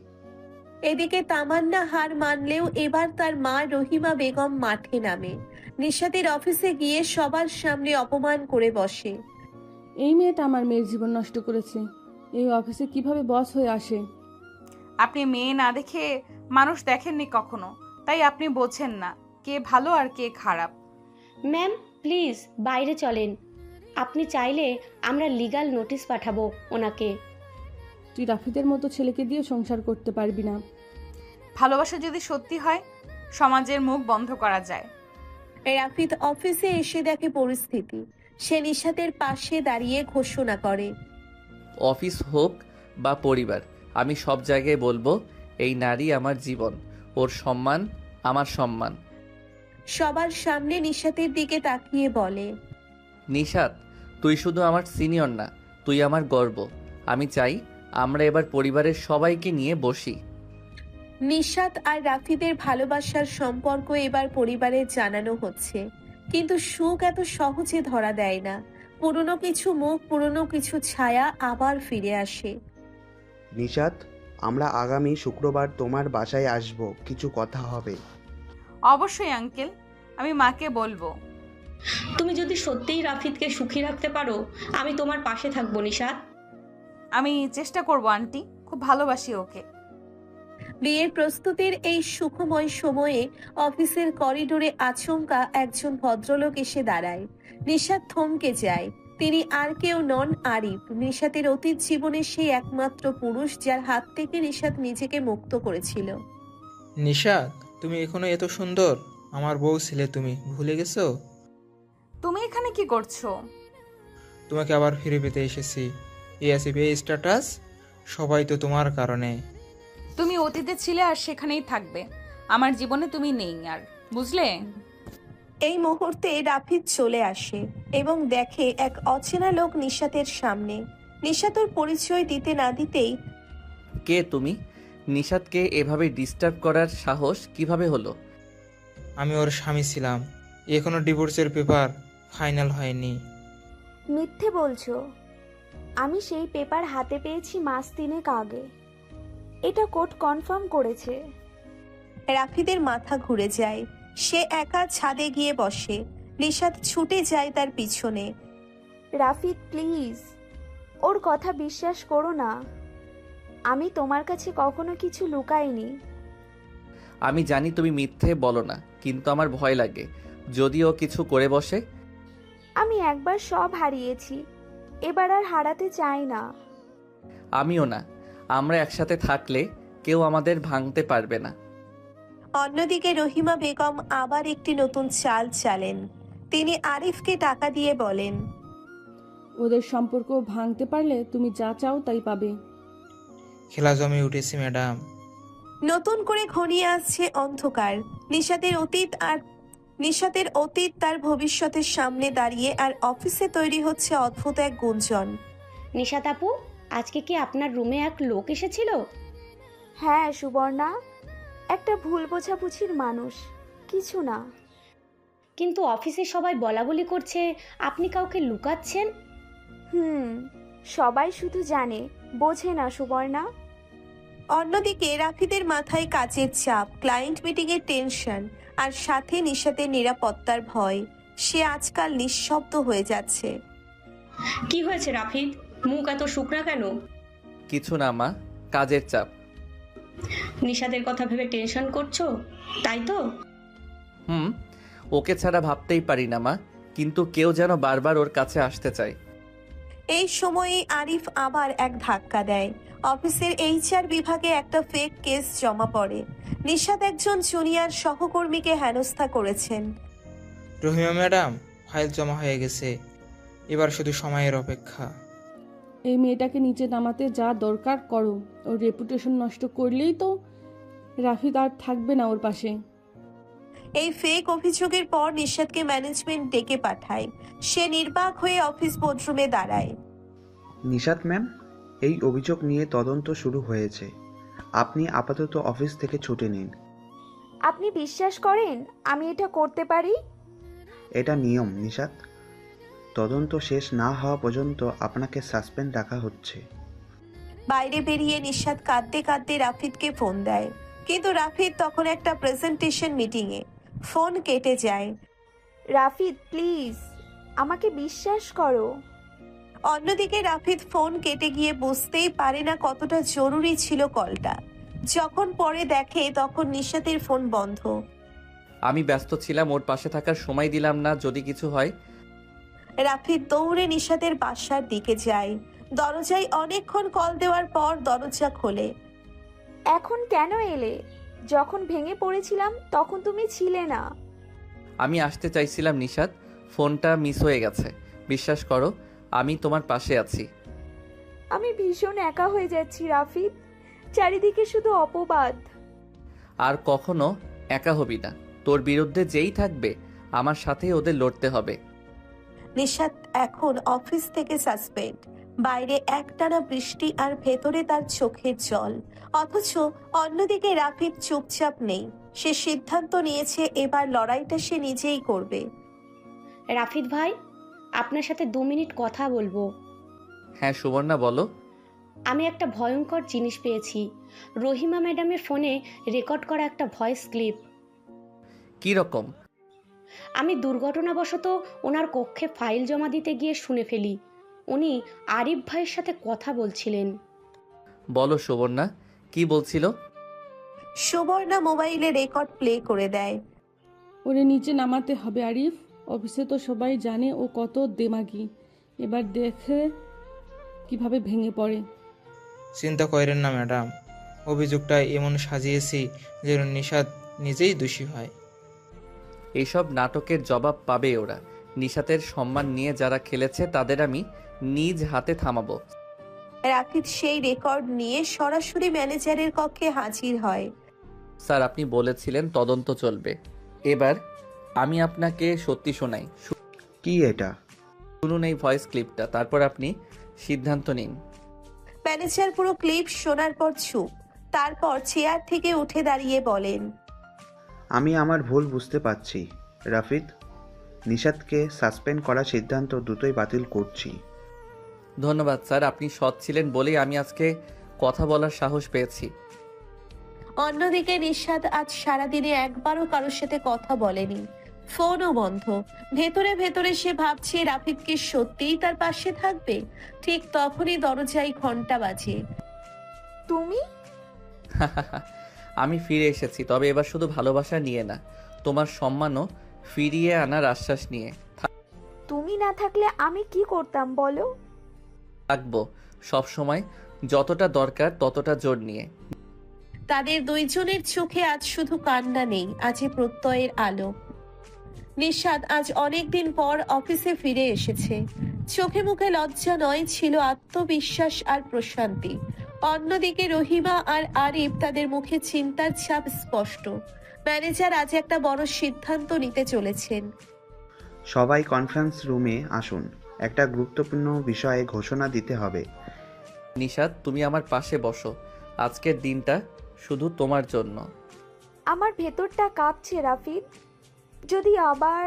এদিকে তামান্না হার মানলেও এবার তার মা রহিমা বেগম মাঠে নামে। নিশাতের অফিসে গিয়ে সবার সামনে অপমান করে বসে। এই মেয়েটা আমার মেয়ের জীবন নষ্ট করেছে। এই অফিসে কিভাবে বস হয়ে আসে? আপনি মেয়ে না দেখে মানুষ দেখেননি কখনো, তাই আপনি বোঝেন না কে ভালো আর কে খারাপ। ম্যাম প্লিজ বাইরে চলেন। আপনি চাইলে আমরা লিগ্যাল নোটিশ পাঠাবো ওনাকে। তুই রাফিদের মতো ছেলেকে দিয়ে সংসার করতে পারবি না। ভালোবাসা যদি সত্যি হয়, সমাজের মুখ বন্ধ করা যায়। রাফিদ অফিসে এসে দেখে পরিস্থিতি। সে নিশাতের পাশে দাঁড়িয়ে ঘোষণা করে, অফিস হোক বা পরিবার, আমি সব জায়গায় বলবো এই নারী আমার জীবন, ওর সম্মান আমার সম্মান। সবার সামনে নিশাতের দিকে তাকিয়ে বলে, নিশাত, তুই শুধু আমার সিনিয়র না, তুই আমার গর্ব। আমি চাই আমরা এবার পরিবারের সবাইকে নিয়ে বসি। নিশাত আর রাফিদের ভালোবাসার সম্পর্ক এবার পরিবারে জানানো হচ্ছে, কিন্তু সুখ এত সহজে ধরা দেয় না। পুরনো কিছু মুখ, পুরনো কিছু ছায়া আবার ফিরে আসে। নিশাত, আমরা আগামী শুক্রবার তোমার বাসায় আসব, কিছু কথা হবে। অবশ্যই আঙ্কেল, আমি মাকে বলবো। তুমি যদি সত্যিই রাফিদকে সুখী রাখতে পারো, আমি তোমার পাশে থাকবো নিশাত। আমি চেষ্টা করব আন্টি, খুব ভালোবাসি ওকে। বিয়ের প্রস্তুতির এই সুখময় সময়ে অফিসের করিডোরে আচমকা একজন ভদ্রলোক এসে দাঁড়ায়। নিশাত থমকে যায়। তিনি আর কেউ নন, আরিফ, নিশাতের অতীত জীবনে সেই একমাত্র পুরুষ যার হাত থেকে নিশাত নিজেকে মুক্ত করেছিল। নিশাত, তুমি এখনো এত সুন্দর। আমার বউ ছিলে তুমি, ভুলে গেছো? তুমি এখানে কি করছো? তোমাকে আবার ফিরে পেতে এসেছি। এই আসিবে স্ট্যাটাস, সবাই তো তোমার কারণে। তুমি অতীতে ছিলে আর সেখানেই থাকবে। আমার জীবনে তুমি নেই আর, বুঝলে? এই মুহূর্তে রাফিদ চলে আসে এবং দেখে এক অচেনা লোক নিশাতের সামনে। নিশাতের পরিচয় দিতে না দিতেই, কে তুমি? নিশাতকে এভাবে ডিস্টার্ব করার সাহস কিভাবে হলো? আমি ওর স্বামী ছিলাম। এখনো ডিভোর্সের পেপার ফাইনাল হয়নি। মিথ্যে বলছো। আমি সেই পেপার হাতে পেয়েছি মাস 3 আগে। এটা কোর্ট কনফার্ম করেছে। রাফিদের মাথা ঘুরে যায়। সে একা ছাদে গিয়ে বসে। নিশাত ছুটে যায় তার পিছনে। রাফিদ প্লিজ, ওর কথা বিশ্বাস করো না। আমি তোমার কাছে কখনো কিছু লুকাইনি। আমি জানি তুমি মিথ্যে বলো না, কিন্তু আমার ভয় লাগে যদি ও কিছু করে বসে। আমি একবার সব হারিয়েছি, এবার আর হারাতে চাই না। আমিও না। আমরা একসাথে থাকলে কেউ আমাদের ভাঙতে পারবে না। অন্যদিকে রহিমা বেগম আবার একটি নতুন চাল চালেন। তিনি আরিফকে টাকা দিয়ে বলেন, ওদের সম্পর্ক ভাঙতে পারলে তুমি যা চাও তাই পাবে। খেলা জমে উঠেছে ম্যাডাম। নতুন করে ঘনিয়ে আসছে অন্ধকার। নিশাতের অতীত তার ভবিষ্যতের সামনে দাঁড়িয়ে, আর অফিসে তৈরি হচ্ছে অদ্ভুত এক গুঞ্জন। নিশাত আপু, আজকে কি আপনার রুমে এক লোক এসেছিল? হ্যাঁ সুবর্ণা, একটা ভুল বোঝাবুঝির মানুষ, কিছু না। কিন্তু অফিসে সবাই বলাবলি করছে আপনি কাউকে লুকাচ্ছেন। সবাই শুধু জানে, বোঝে না সুবর্ণা। অন্যদিকে রাফিদের মাথায় কাজের চাপ, ক্লায়েন্ট মিটিংয়ের টেনশন, আর সাথে নিশাতের নিরাপত্তার ভয়। সে আজকাল নিঃশব্দ হয়ে যাচ্ছে। কি হয়েছে রাফিদ, মুখ এত শুকনা কেন? কিছু না মা, কাজের চাপ। নিশাদের কথা ভেবে টেনশন করছো, তাই তো? ওকে ছাড়া ভাবতেই পারি না মা, কিন্তু কেউ যেন বারবার ওর কাছে আসতে চায়। এই সময়ে আরিফ আবার এক ধাক্কা দেয়। অফিসের HR বিভাগে একটা ফেক কেস জমা পড়ে। নিশাত একজন জুনিয়র সহকর্মীকে হেনস্থা করেছেন। রহিমা ম্যাডাম, ফাইল জমা হয়ে গেছে, এবার শুধু সময়ের অপেক্ষা। এই মেয়েটাকে নিচে নামাতে যা দরকার করো, ওর রেপুটেশন নষ্ট করলেই তো রাফিদ আর থাকবে না ওর পাশে। এই ফেক অভিযোগের পর নিশাতকে ম্যানেজমেন্ট ডেকে পাঠায়। সে নির্বাক হয়ে অফিস বোর্ডরুমে দাঁড়ায়। নিশাত ম্যাম, এই অভিযোগ নিয়ে তদন্ত শুরু হয়েছে। আপনি আপাতত অফিস থেকে ছুটি নিন। আপনি বিশ্বাস করেন আমি এটা করতে পারি? এটা নিয়ম নিশাত। তদন্ত শেষ না হওয়া পর্যন্ত আপনাকে সাসপেন্ড রাখা হচ্ছে। বাইরে বেরিয়ে নিশাত কাঁদতে কাঁদতে রাফিদকে ফোন দেয়, কিন্তু রাফিদ তখন একটা প্রেজেন্টেশন মিটিংয়ে। ফোন কেটে যায়। রাফিদ প্লিজ, আমাকে বিশ্বাস করো। অন্যদিকে রাফিদ ফোন কেটে গিয়ে বুঝতেই পারে না কতটা জরুরি ছিল কলটা। যখন পরে দেখে তখন নিশাতের ফোন বন্ধ। আমি ব্যস্ত ছিলাম, ওর পাশে থাকার সময় দিলাম না, যদি কিছু হয়। রাফিদ দৌড়ে নিশাতের বাসার দিকে যায়। দরজায় অনেকক্ষণ কল দেওয়ার পর দরজা খোলে। এখন কেন এলে? যখন ভেঙে পড়েছিলাম তখন তুমি ছিলে না। আমি আসতে চাইছিলাম নিশাত, ফোনটা মিস হয়ে গেছে। বিশ্বাস করো, আমি তোমার পাশে আছি। আমি ভীষণ একা হয়ে যাচ্ছি রাফিদ, চারিদিকে শুধু অপবাদ। আর কখনো একা হবি না। তোর বিরুদ্ধে যেই থাকবে আমার সাথেই ওদের লড়তে হবে। নিশাত এখন অফিস থেকে সাসপেন্ড। বাইরে একটানা বৃষ্টি আর ভেতরে তার চোখের জল। অথচ অন্যদিকে রাফিদ চুপচাপ নেই। সে সিদ্ধান্ত নিয়েছে এবার লড়াইটা সে নিজেই করবে। রাফিদ ভাই, আপনার সাথে 2 মিনিট কথা বলবো। হ্যাঁ সুবর্ণা, বলো। আমি একটা ভয়ঙ্কর জিনিস পেয়েছি। রহিমা ম্যাডামের ফোনে রেকর্ড করা একটা ভয়েস ক্লিপ। কি রকম? আমি দুর্ঘটনাবশত ওনার কক্ষে ফাইল জমা দিতে গিয়ে শুনে ফেলি। উনি আরিফ ভাইয়ের সাথে কথা বলছিলেন। বলো সুবর্ণা, কি বলছিল? সুবর্ণা মোবাইলে রেকর্ড প্লে করে দেয়। ওরে নিচে নামাতে হবে আরিফ, অফিসে তো সবাই জানে ও কত দেমাগি। এবার দেখে কিভাবে ভেঙে পড়ে। চিন্তা করেন না ম্যাডাম, অভিযোগটা এমন সাজিয়েছি যেন নিশাত নিজেই দোষী হয়। এইসব নাটকের জবাব পাবে ওরা। নিশাতের সম্মান নিয়ে যারা খেলেছে তাদের আমি নিজ হাতে থামাবো। রাফিদ সেই রেকর্ড নিয়ে সরাসরি ম্যানেজারের কক্ষে হাজির হয়। স্যার, আপনি বলেছিলেন তদন্ত চলবে। এবার আমি আপনাকে সত্যি শোনাই। কি এটা? শুনুন এই ভয়েস ক্লিপটা, তারপর আপনি সিদ্ধান্ত নিন। ম্যানেজার পুরো ক্লিপ শোনার পর চুপ। তারপর চেয়ার থেকে উঠে দাঁড়িয়ে বলেন, আমি আমার ভুল বুঝতে পারছি রাফিদ। নিশাতকে সাসপেন্ড করার সিদ্ধান্ত দ্রুতই বাতিল করছি। ধন্যবাদ স্যার, আপনি সৎ ছিলেন বলেই আমি আজকে কথা বলার সাহস পেয়েছি। অন্যদিকে নিশাত আজ সারাদিনে একবারও কারোর সাথে কথা বলেনি। ফোনও বন্ধ। ভেতরে ভেতরে সে ভাবছে রাফিদ কি সত্যিই তার পাশে থাকবে। ঠিক তখনই দরজায় ঘন্টা বাজে। তুমি? আমি ফিরে এসেছি, তবে এবার শুধু ভালোবাসা নিয়ে না, তোমার সম্মানও ফিরিয়ে আনার আশ্বাস নিয়ে। তুমি না থাকলে আমি কি করতাম বলো? থাকবো সব সময়, যতটা দরকার ততটা জোর নিয়ে। তাদের দুইজনের চোখে আজ শুধু কান্না নেই, আজ প্রত্যয়ের আলো। নিশাত আজ অনেকদিন পর অফিসে ফিরে এসেছে। চোখে মুখে লজ্জা নয়, ছিল আত্মবিশ্বাস আর প্রশান্তি। অন্যদিকে রহিমা আর আরিফ, তাদের মুখে চিন্তার ছাপ স্পষ্ট। ম্যানেজার আজ একটা বড় সিদ্ধান্ত নিতে চলেছেন। সবাই কনফারেন্স রুমে আসুন, একটা গুরুত্বপূর্ণ বিষয়ে ঘোষণা দিতে হবে। নিশাত, তুমি আমার পাশে বসো। আজকের দিনটা শুধু তোমার জন্য। আমার ভেতরটা কাঁপছে রাফিদ, যদি আবার।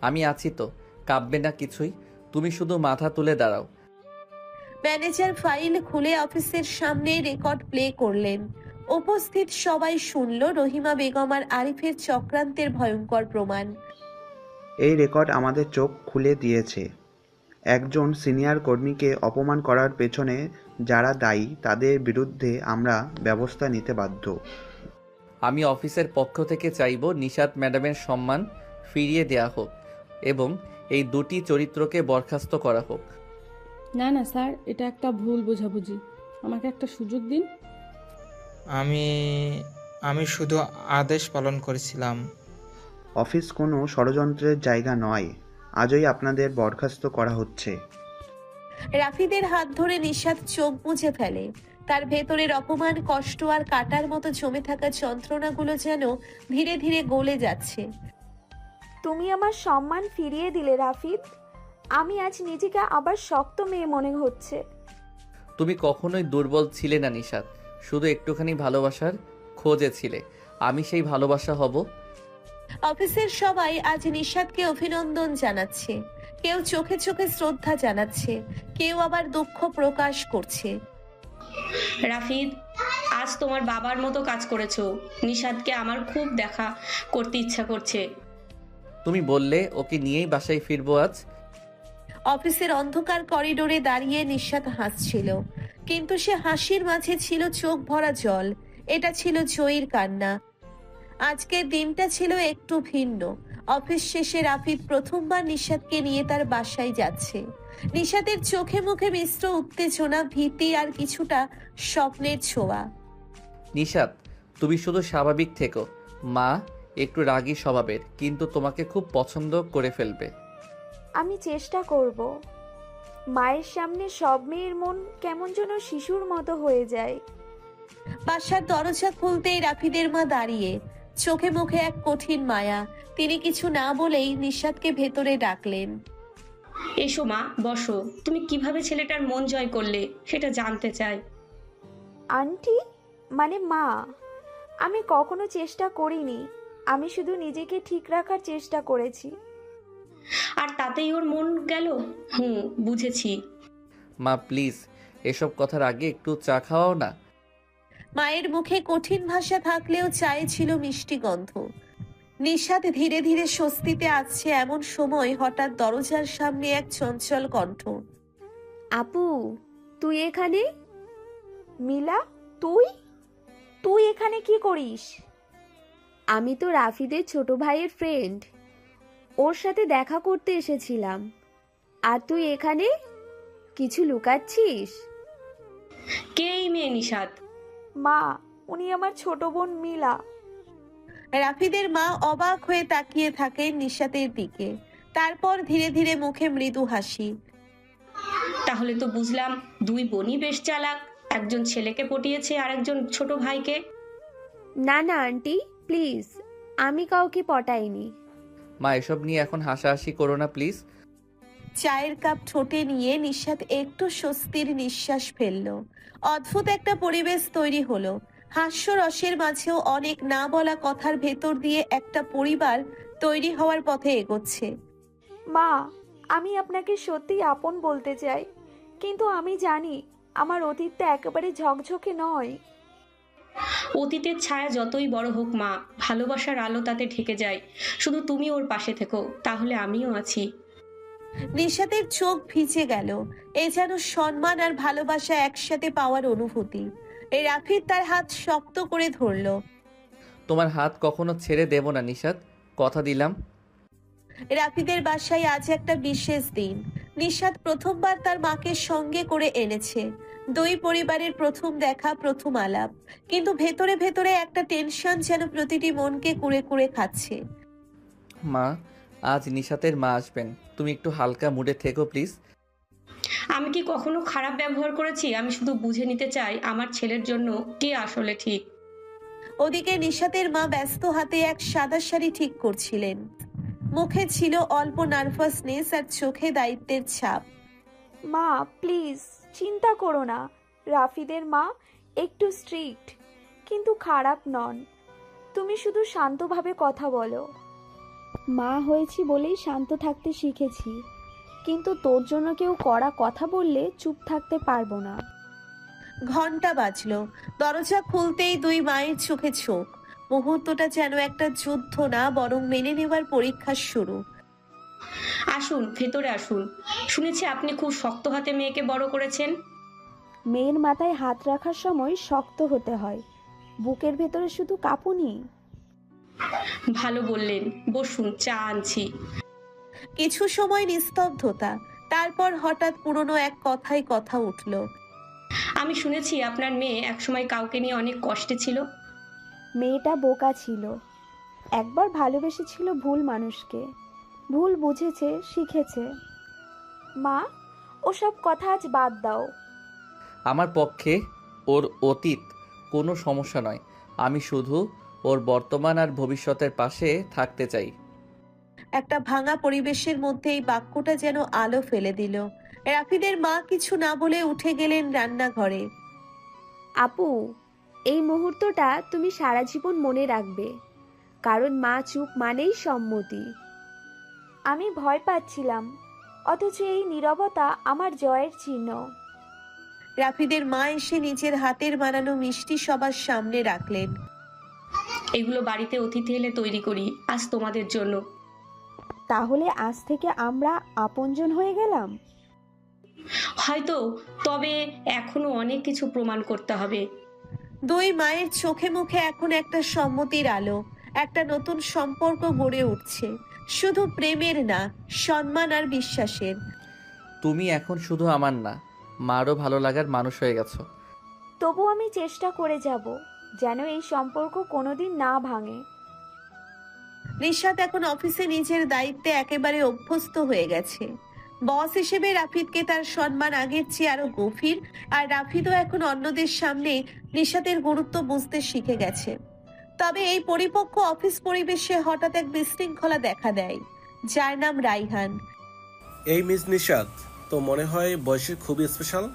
আমি আছি তো, কাঁপবে না কিছুই। তুমি শুধু মাথা তুলে দাঁড়াও। ম্যানেজার ফাইল খুলে অফিসের সামনে রেকর্ড প্লে করলেন। উপস্থিত সবাই শুনল রহিমা বেগম আর আরিফের চক্রান্তের ভয়ঙ্কর প্রমাণ। এই রেকর্ড আমাদের চোখ খুলে দিয়েছে। একজন সিনিয়র কর্মীকে অপমান করার পেছনে যারা দায়ী তাদের বিরুদ্ধে আমরা ব্যবস্থা নিতে বাধ্য। আমি অফিসের পক্ষ থেকে চাইব নিশাত ম্যাডামের সম্মান ফিরিয়ে দেয়া হোক এবং এই দুটি চরিত্রকে বরখাস্ত করা হোক। না না স্যার, এটা একটা ভুল বোঝাবুঝি। আমাকে একটা সুযোগ দিন। আমি আমি শুধু আদেশ পালন করেছিলাম। অফিস কোনো ষড়যন্ত্রের জায়গা নয়। আজই আপনাদের বরখাস্ত করা হচ্ছে। রাফিদের হাত ধরে নিশাত চোখ বুজে ফেলে। তার ভেতরের অপমান, কষ্ট আর কাটার মতো জমে থাকা যন্ত্রণাগুলো যেন ধীরে ধীরে গলে যাচ্ছে। তুমি আমার সম্মান ফিরিয়ে দিলে রাফিদ। আমি আজ নিজেকে আবার শক্ত মেয়ে মনে হচ্ছে। তুমি কখনোই দুর্বল ছিলে না নিশাত, শুধু একটুখানি ভালোবাসার খোঁজে ছিলে। আমি সেই ভালোবাসা হব। অফিসের সবাই আজ নিশাতকে অভিনন্দন জানাচ্ছে। কেউ চোখে চোখে শ্রদ্ধা জানাচ্ছে, কেউ আবার দুঃখ প্রকাশ করছে। রাফিদ, আজ তোমার বাবার মতো কাজ করেছো। নিশাদকে আমার খুব দেখা করতে ইচ্ছা করছে। তুমি বললে ওকে নিয়েই বাসায় ফিরবো আজ। অফিসের অন্ধকার করিডোরে দাঁড়িয়ে নিশাত হাসছিল, কিন্তু সে হাসির মাঝে ছিল চোখ ভরা জল। এটা ছিল জয়ীর কান্না। আজকের দিনটা ছিল একটু ভিন্ন। অফিস শেষে রাফিদ প্রথমবার নিশাতকে নিয়ে তার বাসায় যাচ্ছে। নিশাতের চোখে মুখে মিশ্র উত্তেজনা, ভীতি আর কিছুটা স্বপ্নের ছোঁয়া। নিশাত, তুমি শুধু স্বাভাবিক থেকো। মা একটু রাগী স্বভাবের, কিন্তু তোমাকে খুব পছন্দ করে ফেলবে। আমি চেষ্টা করব। মায়ের সামনে সব মেয়ের মন কেমন যেন শিশুর মতো হয়ে যায়। বাসার দরজা খুলতেই রাফিদের মা দাঁড়িয়ে, চোখে মুখে এক কঠিন মায়া। তিনি কিছু না বলেই নিশাতকে ভেতরে ডাকলেন। এসো মা, বসো। তুমি কিভাবে ছেলেটার মন জয় করলে সেটা জানতে চাই। আন্টি, মানে মা, আমি কখনো চেষ্টা করিনি। আমি শুধু নিজেকে ঠিক রাখার চেষ্টা করেছি। আর তাতেই ওর মন গেল? বুঝেছি। মা প্লিজ, এসব কথার আগে একটু চা খাওয়াও না। মায়ের মুখে কঠিন ভাষা থাকলেও চায়ে ছিল মিষ্টি গন্ধ। নিশাত ধীরে ধীরে স্বস্তিতে আসছে এমন সময় হঠাৎ দরজার সামনে এক চঞ্চল কণ্ঠ। আপু, তুই এখানে? মিলা, তুই তুই এখানে কি করিস? আমি তো রাফিদের ছোট ভাইয়ের ফ্রেন্ড, ওর সাথে দেখা করতে এসেছিলাম। আর তুই এখানে কিছু লুকাচ্ছিস? কে এই মেয়ে নিশাত? মা, উনি আমার ছোট বোন মিলা। রাফিদের মা অবাক হয়ে তাকিয়ে থাকেন নিশাতের দিকে, তারপর ধীরে ধীরে মুখে মৃদু হাসি। তাহলে তো বুঝলাম দুই বোনই বেশ চালাক। একজন ছেলেকে পটিয়েছে আর একজন ছোট ভাইকে। না না আন্টি, প্লিজ, আমি কাউকে পটাইনি। মা এসব নিয়ে এখন হাসাহাসি করো না প্লিজ। চায়ের কাপ ঠোঁটে নিয়ে নিশাত একটু স্বস্তির নিঃশ্বাস ফেলল। অদ্ভুত একটা পরিবেশ তৈরি হলো। হাস্যরসের মাঝেও অনেক না বলা কথার ভেতর দিয়ে একটা পরিবার তৈরি হওয়ার পথে এগোচ্ছে। মা, আমি আপনাকে সত্যি আপন বলতে চাই, কিন্তু আমি জানি আমার অতীতটা একেবারে ঝকঝকে নয়। অতীতের ছায়া যতই বড় হোক মা, ভালোবাসার আলো তাতে ঢেকে যায়। শুধু তুমি ওর পাশে থেকো, তাহলে আমিও আছি। নিশাতের চোখ ভিজে গেল। এ যেন সম্মান আর ভালোবাসা একসাথে পাওয়ার অনুভূতি। এই রাফিদ তার হাত শক্ত করে ধরল। তোমার হাত কখনো ছেড়ে দেব না নিশাত, কথা দিলাম। রাফিদের বাসায় আজ একটা বিশেষ দিন। নিশাত প্রথমবার তার মাকে সঙ্গে করে এনেছে। দুই পরিবারের প্রথম দেখা, প্রথম আলাপ, কিন্তু ভেতরে ভেতরে একটা টেনশন যেন প্রতিটি মনকে কুড়ে কুড়ে খাচ্ছে। মা, আজ নিশাতের মা আসবেন, তুমি একটু হালকা মুডে থেকো প্লিজ। আমি কি কখনো খারাপ ব্যবহার করেছি? আমি শুধু বুঝে নিতে চাই আমার ছেলের জন্য কে আসলে ঠিক। ওদিকে নিশাতের মা ব্যস্ত হাতে এক সাদা শাড়ি ঠিক করছিলেন। মুখে ছিল অল্প নার্ভাসনেস আর চোখে দায়িত্বের ছাপ। মা প্লিজ, চিন্তা করো না। রাফিদের মা একটু স্ট্রিক্ট, কিন্তু খারাপ নন। তুমি শুধু শান্তভাবে কথা বলো। মা হয়েছি বলেই শান্ত থাকতে শিখেছি, কিন্তু তোর জন্য কেউ কড়া কথা বললে চুপ থাকতে পারবো না। ঘন্টা বাজলো। দরজা খুলতেই দুই মায়ের চোখে চোখ। মুহূর্তটা যেন একটা যুদ্ধ না, বরং মেনে নেওয়ার পরীক্ষার শুরু। আসুন, ভেতরে আসুন। শুনেছি আপনি খুব শক্ত হাতে মেয়েকে বড় করেছেন। মেয়ের মাথায় হাত রাখার সময় শক্ত হতে হয়, বুকের ভেতরে শুধু কাঁপুনি। ভালো বললেন, বসুন, চা আনছি। কিছু সময় নিস্তব্ধতা, তারপর হঠাৎ পুরনো এক কথায় কথা উঠল। আমি শুনেছি আপনার মেয়ে একসময় কাউকে নিয়ে অনেক কষ্টে ছিল। মেয়েটা বোকা ছিল, একবার ভালোবেসেছিল ভুল মানুষকে, ভুল বুঝেছে, শিখেছে। মা, ওসব কথা আজ বাদ দাও। আমার পক্ষে ওর অতীত কোনো সমস্যা নয়, আমি শুধু ওর বর্তমান আর ভবিষ্যতের পাশে থাকতে চাই। একটা ভাঙা পরিবেশের মধ্যে এই বাক্যটা যেন আলো ফেলে দিল। রাফিদের মা কিছু না বলে উঠে গেলেন রান্নাঘরে। আপু, এই মুহূর্তটা তুমি সারা জীবন মনে রাখবে, কারণ মা চুপ মানেই সম্মতি। আমি ভয় পাচ্ছিলাম, অথচ এই নীরবতা আমার জয়ের চিহ্ন। রাফিদের মা এসে নিজের হাতের বানানো মিষ্টি সবার সামনে রাখলেন। এগুলো বাড়িতে অতিথি এলে তৈরি করি আজ তোমাদের জন্য। তাহলে আজ থেকে আমরা আপনজন হয়ে গেলাম? হয়তো, তবে এখনো অনেক কিছু প্রমাণ করতে হবে। দুই মায়ের চোখে মুখে এখন একটা সম্মতির আলো, একটা নতুন সম্পর্ক গড়ে উঠছে, শুধু প্রেমের না, সম্মান আর বিশ্বাসের। তুমি এখন শুধু আমার না, মারও ভালো লাগার মানুষ হয়ে গেছো। তবু আমি চেষ্টা করে যাব যেন এই সম্পর্ক কোনোদিন না ভাঙে। নিশাত এখন অফিসে নিজের দায়িত্বে একেবারে অভ্যস্ত হয়ে গেছে। বস হিসেবে রাফিদকে তার সম্মান আগের চেয়ে আরো গভীর, আর রাফিদও এখন অন্যদের সামনে নিশাতের গুরুত্ব বুঝতে শিখে গেছে। তবে এই পরিপক্ক অফিস পরিবেশে হঠাৎ এক বিশৃঙ্খলা দেখা দেয়, যার নাম রাইহান। এই মিস নিশাত তো মনে হয় বয়সে খুবই স্পেশাল,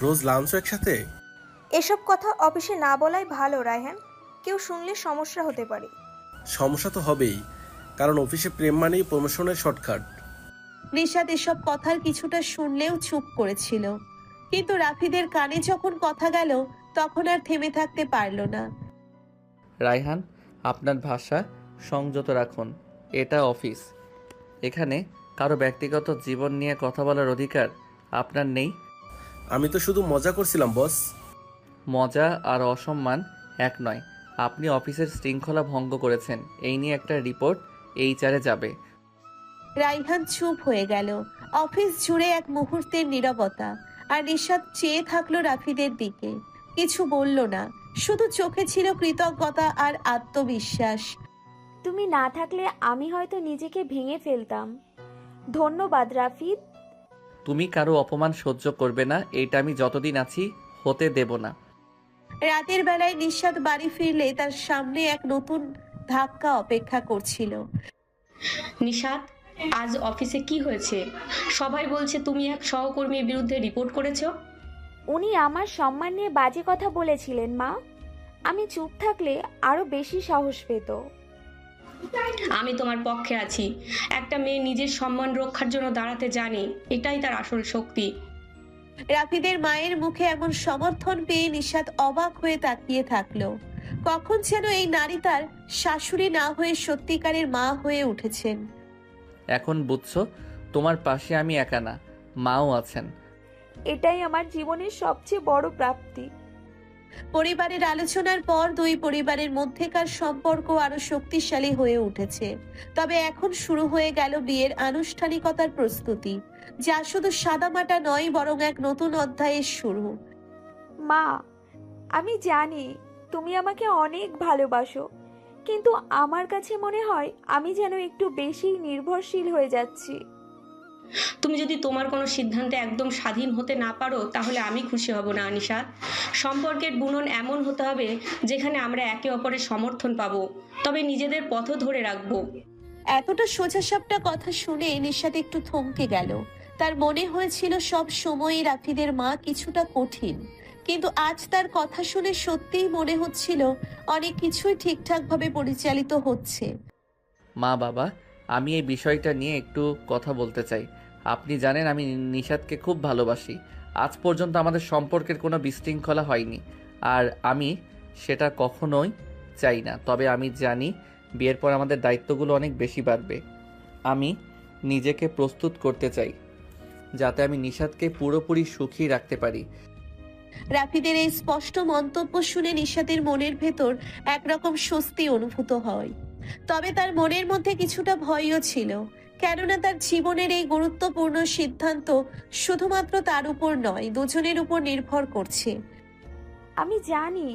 রোজ লাঞ্চ একসাথে। এসব কথা অফিসে না বলাই ভালো রায়হান, কেউ শুনলে সমস্যা হতে পারে। সমস্যা তো হবেই, কারণ অফিসে প্রেম মানেই প্রমোশনের শর্টকাট। নিশাত এসব কথার কিছুটা শুনলেও চুপ করেছিল, কিন্তু রাফিদের কানে যখন কথা গেল তখন আর থেমে থাকতে পারল না। রায়হান, আপনার ভাষা সংযত রাখুন, এটা অফিস, এখানে কারো ব্যক্তিগত জীবন নিয়ে কথা বলার অধিকার আপনার নেই। আমি তো শুধু মজা করছিলাম বস। মজা আর অসম্মান এক নয়, আপনি অফিসের শৃঙ্খলা ভঙ্গ করেছেন, এই নিয়ে একটা রিপোর্ট এইচআরে যাবে। রাইহান চুপ হয়ে গেল। অফিস জুড়ে এক মুহূর্তের নীরবতা, আর নিশাত চেয়ে থাকলো রাফিদের দিকে, কিছু বলল না, শুধু চোখে ছিল কৃতজ্ঞতা আর আত্মবিশ্বাস। তুমি না থাকলে আমি হয়তো নিজেকে ভেঙে ফেলতাম। ধন্যবাদ রাফিদ। তুমি কারো অপমান সহ্য করবে না, এইটা আমি যতদিন আছি হতে দেব না। রাতের বেলায় নিশাত বাড়ি ফিরলে তার সামনে এক নতুন ধাক্কা অপেক্ষা করছিল। নিশাত, আজ অফিসে কি হয়েছে? সবাই বলছে তুমি এক সহকর্মীর বিরুদ্ধে রিপোর্ট করেছো। উনি আমার সম্মান নিয়ে বাজে কথা বলেছিলেন মা। আমি চুপ থাকলে আরো বেশি সাহস পেত। আমি তোমার পক্ষে আছি। একটা মেয়ে নিজের সম্মান রক্ষার জন্য দাঁড়াতে জানে, এটাই তার আসল শক্তি। রাফিদের মায়ের মুখে এমন সমর্থন পেয়ে নিশাত অবাক হয়ে তাকিয়ে থাকলো। কখন যেন এই নারী তার শাশুড়ি না হয়ে সত্যিকারের মা হয়ে উঠেছেন। এখন বুঝছো, তোমার পাশে আমি একা না, মাও আছেন। এটাই আমার জীবনের সবচেয়ে বড় প্রাপ্তি। পরিবারের আলোচনার পর দুই পরিবারের মধ্যেকার সম্পর্ক আরো শক্তিশালী হয়ে উঠেছে। তবে এখন শুরু হয়ে গেল বিয়ের আনুষ্ঠানিকতার প্রস্তুতি, যা শুধু সাদামাটা নয়, বরং এক নতুন অধ্যায়ের শুরু। মা, আমি জানি তুমি আমাকে অনেক ভালোবাসো, কিন্তু আমার কাছে মনে হয় আমি যেন একটু বেশি নির্ভরশীল হয়ে যাচ্ছি। তুমি যদি তোমার কোনো সিদ্ধান্তে একদম স্বাধীন হতে না পারো, তাহলে আমি খুশি হব না নিশাত। সম্পর্কের বুনন এমন হতে হবে যেখানে আমরা একে অপরের সমর্থন পাবো, তবে নিজেদের পথও ধরে রাখবো। এতটা সোজাসাপটা কথা শুনে নিশাত একটু থমকে গেল। তার মনে হয়েছিল সব সময়ই রাফিদের মা কিছুটা কঠিন, কিন্তু আজ তার কথা শুনে সত্যিই মনে হচ্ছিল অনেক কিছুই ঠিকঠাকভাবে পরিচালিত হচ্ছে। মা বাবা, আমি এই বিষয়টা নিয়ে একটু কথা বলতে চাই। আপনি জানেন আমি নিশাতকে খুব ভালোবাসি। আজ পর্যন্ত আমাদের সম্পর্কের কোনো বিশৃঙ্খলা হয়নি, আর আমি সেটা কখনোই চাই না। তবে আমি জানি বিয়ের পর আমাদের দায়িত্বগুলো অনেক বেশি বাড়বে। আমি নিজেকে প্রস্তুত করতে চাই যাতে আমি নিশাতকে পুরোপুরি সুখী রাখতে পারি। রাফিদের এই স্পষ্ট মন্তব্য শুনে নিশাতের মনের ভেতর একরকম স্বস্তি অনুভূত হয়। তবে তার মনের মধ্যে কিছুটা ভয়ও ছিল, কেননা তার জীবনের এই গুরুত্বপূর্ণ সিদ্ধান্ত শুধুমাত্র তার উপর নয়, দুজনের উপর নির্ভর করছে। আমি জানি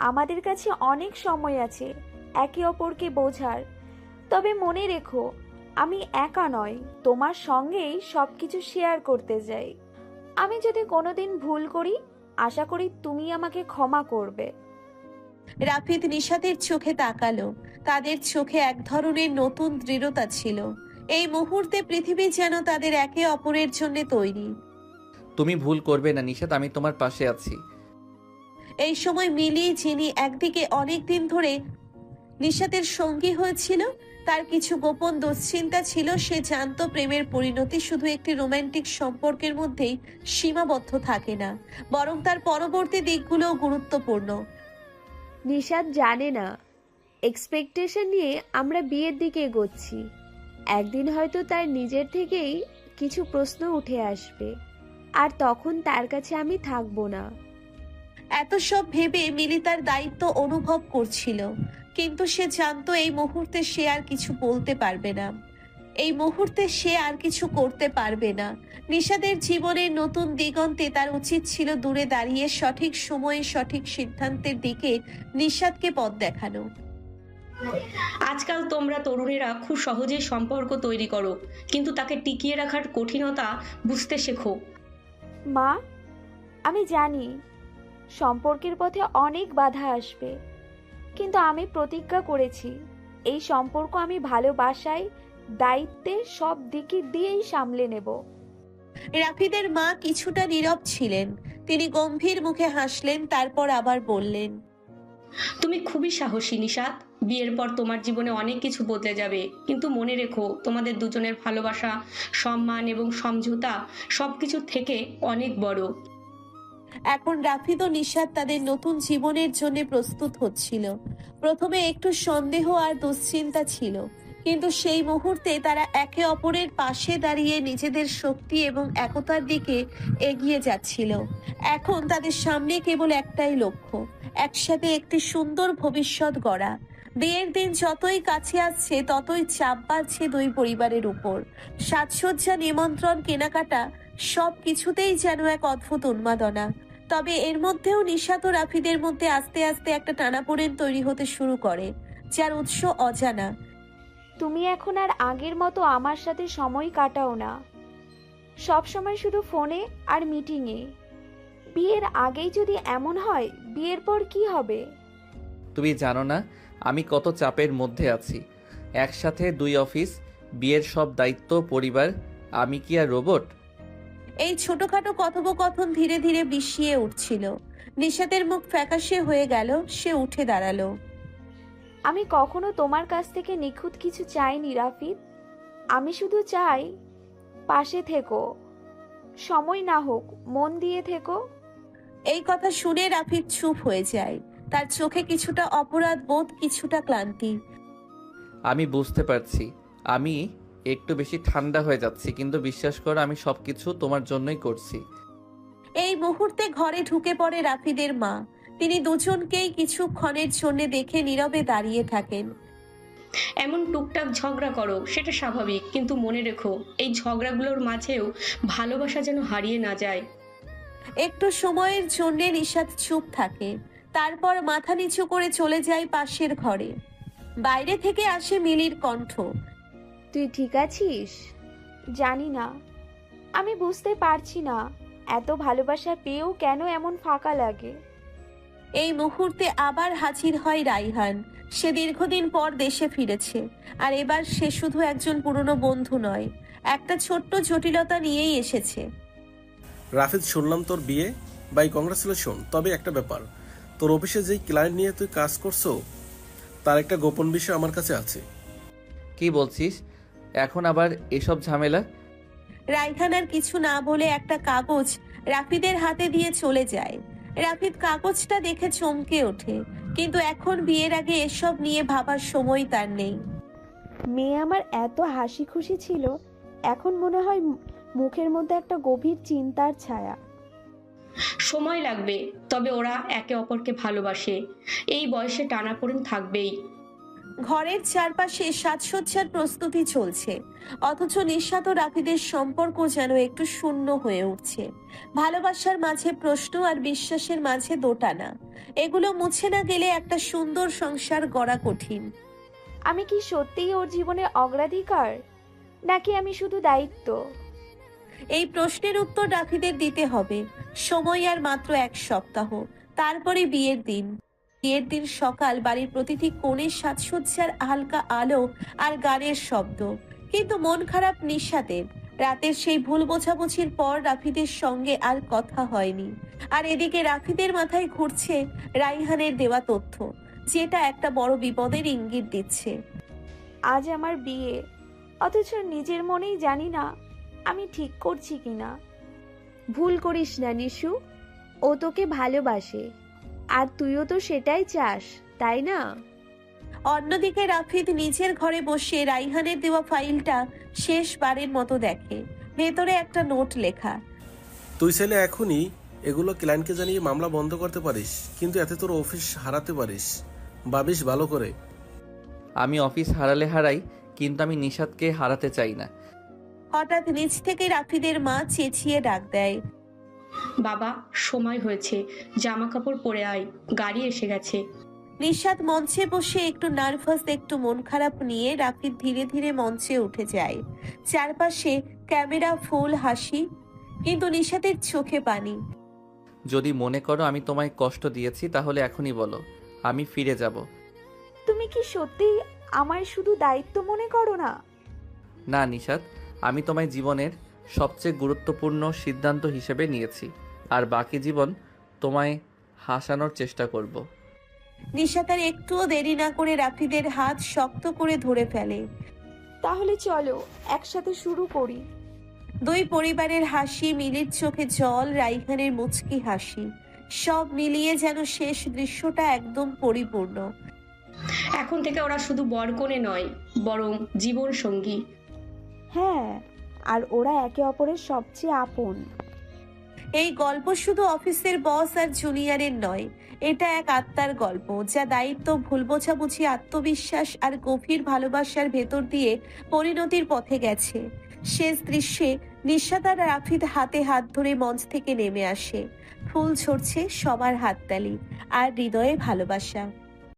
আমাদের কাছে অনেক সময় আছে একে অপরকে বোঝার, তবে মনে রেখো আমি একা নয়, তোমার সঙ্গেই সবকিছু শেয়ার করতে যাই। আমি যদি কোনোদিন ভুল করি, আশা করি তুমি আমাকে ক্ষমা করবে। রাফিদ নিশাতের চোখে তাকালো। তাদের চোখে এক ধরনের নতুন দৃঢ়তা ছিল। এই মুহূর্তে পৃথিবী যেন তাদের একে অপরের জন্য তৈরি। তুমি ভুল করবে না নিশাত, আমি তোমার পাশে আছি। এই সময় মিলি, যিনি একদিকে অনেকদিন ধরে নিশাতের সঙ্গী হয়েছিল, তার কিছু গোপন দুশ্চিন্তা ছিল। সে জানতো প্রেমের পরিণতি শুধু একটি রোমান্টিক সম্পর্কের মধ্যেই সীমাবদ্ধ থাকে না, বরং তার পরবর্তী দিকগুলোও গুরুত্বপূর্ণ। নিশাত জানে না এক্সপেকটেশন নিয়ে আমরা বিয়ের দিকে এগোচ্ছি। একদিন হয়তো তার নিজের থেকেই কিছু প্রশ্ন উঠে আসবে, আর তখন তার কাছে আমি থাকবো না। এত সব ভেবে মিলি তার দায়িত্ব অনুভব করছিল, কিন্তু সে জানতো এই মুহূর্তে সে আর কিছু বলতে পারবে না, এই মুহূর্তে সে আর কিছু করতে পারবে না। নিশাদের জীবনের নতুন দিগন্তে তার উচিত ছিল দূরে দাঁড়িয়ে সঠিক সময়ে সঠিক সিদ্ধান্তের দিকে নিশাদকে পথ দেখানো। আজকাল তোমরা তরুণেরা খুব সহজেই সম্পর্ক তৈরি করো, কিন্তু তাকে টিকিয়ে রাখার কঠিনতা বুঝতে শেখো। মা, আমি জানি সম্পর্কের পথে অনেক বাধা আসবে, কিন্তু আমি প্রতিজ্ঞা করেছি এই সম্পর্ক আমি ভালোবাসায়, দায়িত্বে সব দিকে দিয়েই সামলে নেব। রাফিদের মা কিছুটা নীরব ছিলেন। তিনি গম্ভীর মুখে হাসলেন, তারপর আবার বললেন, তুমি খুবই সাহসী নিশাত। বিয়ের পর তোমার জীবনে অনেক কিছু বদলে যাবে, কিন্তু মনে রেখো তোমাদের দুজনের ভালোবাসা, সম্মান এবং সমঝোতা সবকিছু থেকে অনেক বড়। এখন রাফিদ ও নিশাত তাদের নতুন জীবনের জন্য প্রস্তুত হচ্ছিল। প্রথমে একটু সন্দেহ আর দুশ্চিন্তা ছিল, কিন্তু সেই মুহূর্তে তারা একে অপরের পাশে দাঁড়িয়ে নিজেদের শক্তি এবং একতার দিকে এগিয়ে যাচ্ছিল। এখন তাদের সামনে কেবল একটাই লক্ষ্য, একসাথে একটি সুন্দর ভবিষ্যৎ গড়া। বিয়ের দিন যতই কাছে আসছে ততই চাপ বাড়ছে দুই পরিবারের উপর। সাজসজ্জা, নিমন্ত্রণ, কেনাকাটা সব কিছুতেই যেন এক অদ্ভুত উন্মাদনা। তবে এর মধ্যেও নিশাত ও রাফিদের মধ্যে আস্তে আস্তে একটা টানাপোড়েন তৈরি হতে শুরু করে, যার উৎস অজানা। তুমি এখন আর আগের মতো আমার সাথে সময় কাটাও না, সব সময় শুধু ফোনে আর মিটিংয়ে। বিয়ের আগেই যদি এমন হয়, বিয়ের পর কি হবে? তুমি জানো না আমি কত চাপের মধ্যে আছি। একসাথে দুই অফিস, বিয়ের সব দায়িত্ব, পরিবার। আমি কি আর রোবট? এই ছোটখাটো কথোপকথন ধীরে ধীরে বিষিয়ে উঠছিল। নিশাতের মুখ ফ্যাকাশে হয়ে গেল। সে উঠে দাঁড়ালো। আমি কখনো তোমার কাছ থেকে নিখুঁত কিছু চাইনি রাফিদ। আমি শুধু চাই পাশে থেকো, সময় না হোক, মন দিয়ে থেকো। এই কথা শুনে রাফিদ চুপ হয়ে যায়। তার চোখে কিছুটা অপরাধ বোধ, কিছুটা ক্লান্তি। আমি বুঝতে পারছি আমি একটু বেশি ঠান্ডা হয়ে যাচ্ছি, কিন্তু বিশ্বাস করো আমি সবকিছু তোমার জন্যই করছি। এই মুহূর্তে ঘরে ঢুকে পড়ে রাফিদের মা। তিনি দুজনকেই কিছুক্ষণের জন্য দেখে নীরবে দাঁড়িয়ে থাকেন। এমন টুকটাক ঝগড়া করো, সেটা স্বাভাবিক, কিন্তু মনে রেখো এই ঝগড়াগুলোর মাঝেও ভালোবাসা যেন হারিয়ে না যায়। একটু সময়ের জন্য নিশাত চুপ থাকে, তারপর মাথা নিচু করে চলে যায় পাশের ঘরে। বাইরে থেকে আসে মিলির কণ্ঠ। তুই ঠিক আছিস? জানি না, আমি বুঝতে পারছি না এত ভালোবাসা পেয়েও কেন এমন ফাঁকা লাগে। এই মুহূর্তে আবার হাজির হয় রাইহান। সে দীর্ঘদিন পর দেশে ফিরেছে, আর এবার সে শুধু একজন পুরনো বন্ধু নয়, একটা ছোট্ট জটিলতা নিয়েই এসেছে। রাফিদ, শুনলাম তোর বিয়ে। Bye congratulation. তবে একটা ব্যাপার, তোর অফিসে যেই ক্লায়েন্ট নিয়ে তুই কাজ করছো, তার একটা গোপন বিষয় আমার কাছে আছে। কি বলছিস এখন আবার এসব ঝামেলা? রাইহান আর কিছু না বলে একটা কাগজ রাফিদের হাতে দিয়ে চলে যায়। রাফিদ কাগজটা দেখে চমকে ওঠে, কিন্তু এখন বিয়ের আগে এসব নিয়ে ভাবার সময় তার নেই। মেয়ে আমার এত হাসি খুশি ছিল, এখন মনে হয় মুখের মধ্যে একটা গভীর চিন্তার ছায়া। সময় লাগবে, তবে ওরা একে অপরকে ভালোবাসে। এই বয়সে টানাপোড়েন থাকবেই। ঘরের চারপাশে সাজসজ্জার প্রস্তুতি চলছে, অথচ নিশাত ও রাফিদের সম্পর্ক যেন একটু শূন্য হয়ে উঠছে। ভালোবাসার মাঝে প্রশ্ন আর বিশ্বাসের মাঝে দোটানা, এগুলো মুছে না গেলে একটা সুন্দর সংসার গড়া কঠিন। আমি কি সত্যিই ওর জীবনের অগ্রাধিকার, নাকি আমি শুধু দায়িত্ব? এই প্রশ্নের উত্তর রাফিদের দিতে হবে। সময় আর মাত্র 1 সপ্তাহ, তারপরে বিয়ের দিন। বিয়ের দিন সকাল, বাড়ির প্রতিটি কোণে সাজসজ্জার হালকা আলো আর গানের শব্দ। কিন্তু মন খারাপ নিশাতের। রাতের সেই ভুল বোঝাবুঝির পর রাফিদের সঙ্গে আর কথা হয়নি। আর এদিকে রাফিদের মাথায় ঘুরছে রাইহানের দেওয়া তথ্য, যেটা একটা বড় বিপদের ইঙ্গিত দিচ্ছে। আজ আমার বিয়ে, অথচ নিজের মনেই জানি না আমি ঠিক করছি কিনা। ভুল করিস না নিশু, ও তোকে ভালোবাসে, আর তুইও তো সেটাই চাস, তাই না? অন্যদিকে রাফিদ নিজের ঘরে বসে রাইহানের দেওয়া ফাইলটা শেষবারের মতো দেখে। ভেতরে একটা নোট লেখা, তুই ছেলে এখনই এগুলো ক্লায়েন্টকে জানিয়ে মামলা বন্ধ করতে পারিস, কিন্তু এতে তোর অফিস হারাতে পারিস, ভাবিস ভালো করে। আমি অফিস হারালে হারাই, কিন্তু আমি নিশাদকে হারাতে চাই না। হঠাৎ নিচ থেকে রাফিদের মা চেঁচিয়ে ডাক দেয়, বাবা সময় হয়েছে, জামা কাপড় পরে আয়, গাড়ি এসে গেছে। নিশাদ মঞ্চে বসে একটু নার্ভাস, একটু মন খারাপ নিয়ে রাফিদ ধীরে ধীরে মঞ্চে উঠে যায়। চারপাশে ক্যামেরা, ফুল হাসি, কিন্তু নিশাদের চোখে পানি। যদি মনে করো আমি তোমায় কষ্ট দিয়েছি, তাহলে এখনই বলো, আমি ফিরে যাব। তুমি কি সত্যি আমায় শুধু দায়িত্ব মনে করো না? না নিশাদ, আমি তোমায় জীবনের সবচেয়ে গুরুত্বপূর্ণ সিদ্ধান্ত হিসেবে নিয়েছি, আর বাকি জীবন তোমায় হাসানোর চেষ্টা করব। নিশাদ আর একটুও দেরি না করে রাফিদের হাত শক্ত করে ধরে ফেলে। তাহলে চলো একসাথে শুরু করি। দুই পরিবারের হাসি, মিলির চোখে জল, রাইহানের মুচকি হাসি, সব মিলিয়ে যেন শেষ দৃশ্যটা একদম পরিপূর্ণ। এখন থেকে ওরা শুধু বরকনে নয়, বরং জীবন সঙ্গী। হ্যাঁ, আর ওরা একে অপরের সবচেয়ে আপন। এই গল্প শুধু অফিসের বস আর জুনিয়রের নয়, এটা এক আত্মার গল্প, যা দায়িত্ব, ভুল বোঝাবুঝি, আত্মবিশ্বাস আর গভীর ভালোবাসার ভেতর দিয়ে পরিণতির পথে গেছে। শেষ দৃশ্যে নিশাত আর রাফিদ হাতে হাত ধরে মঞ্চ থেকে নেমে আসে। ফুল ঝরছে, সবার হাততালি আর হৃদয়ে ভালোবাসা।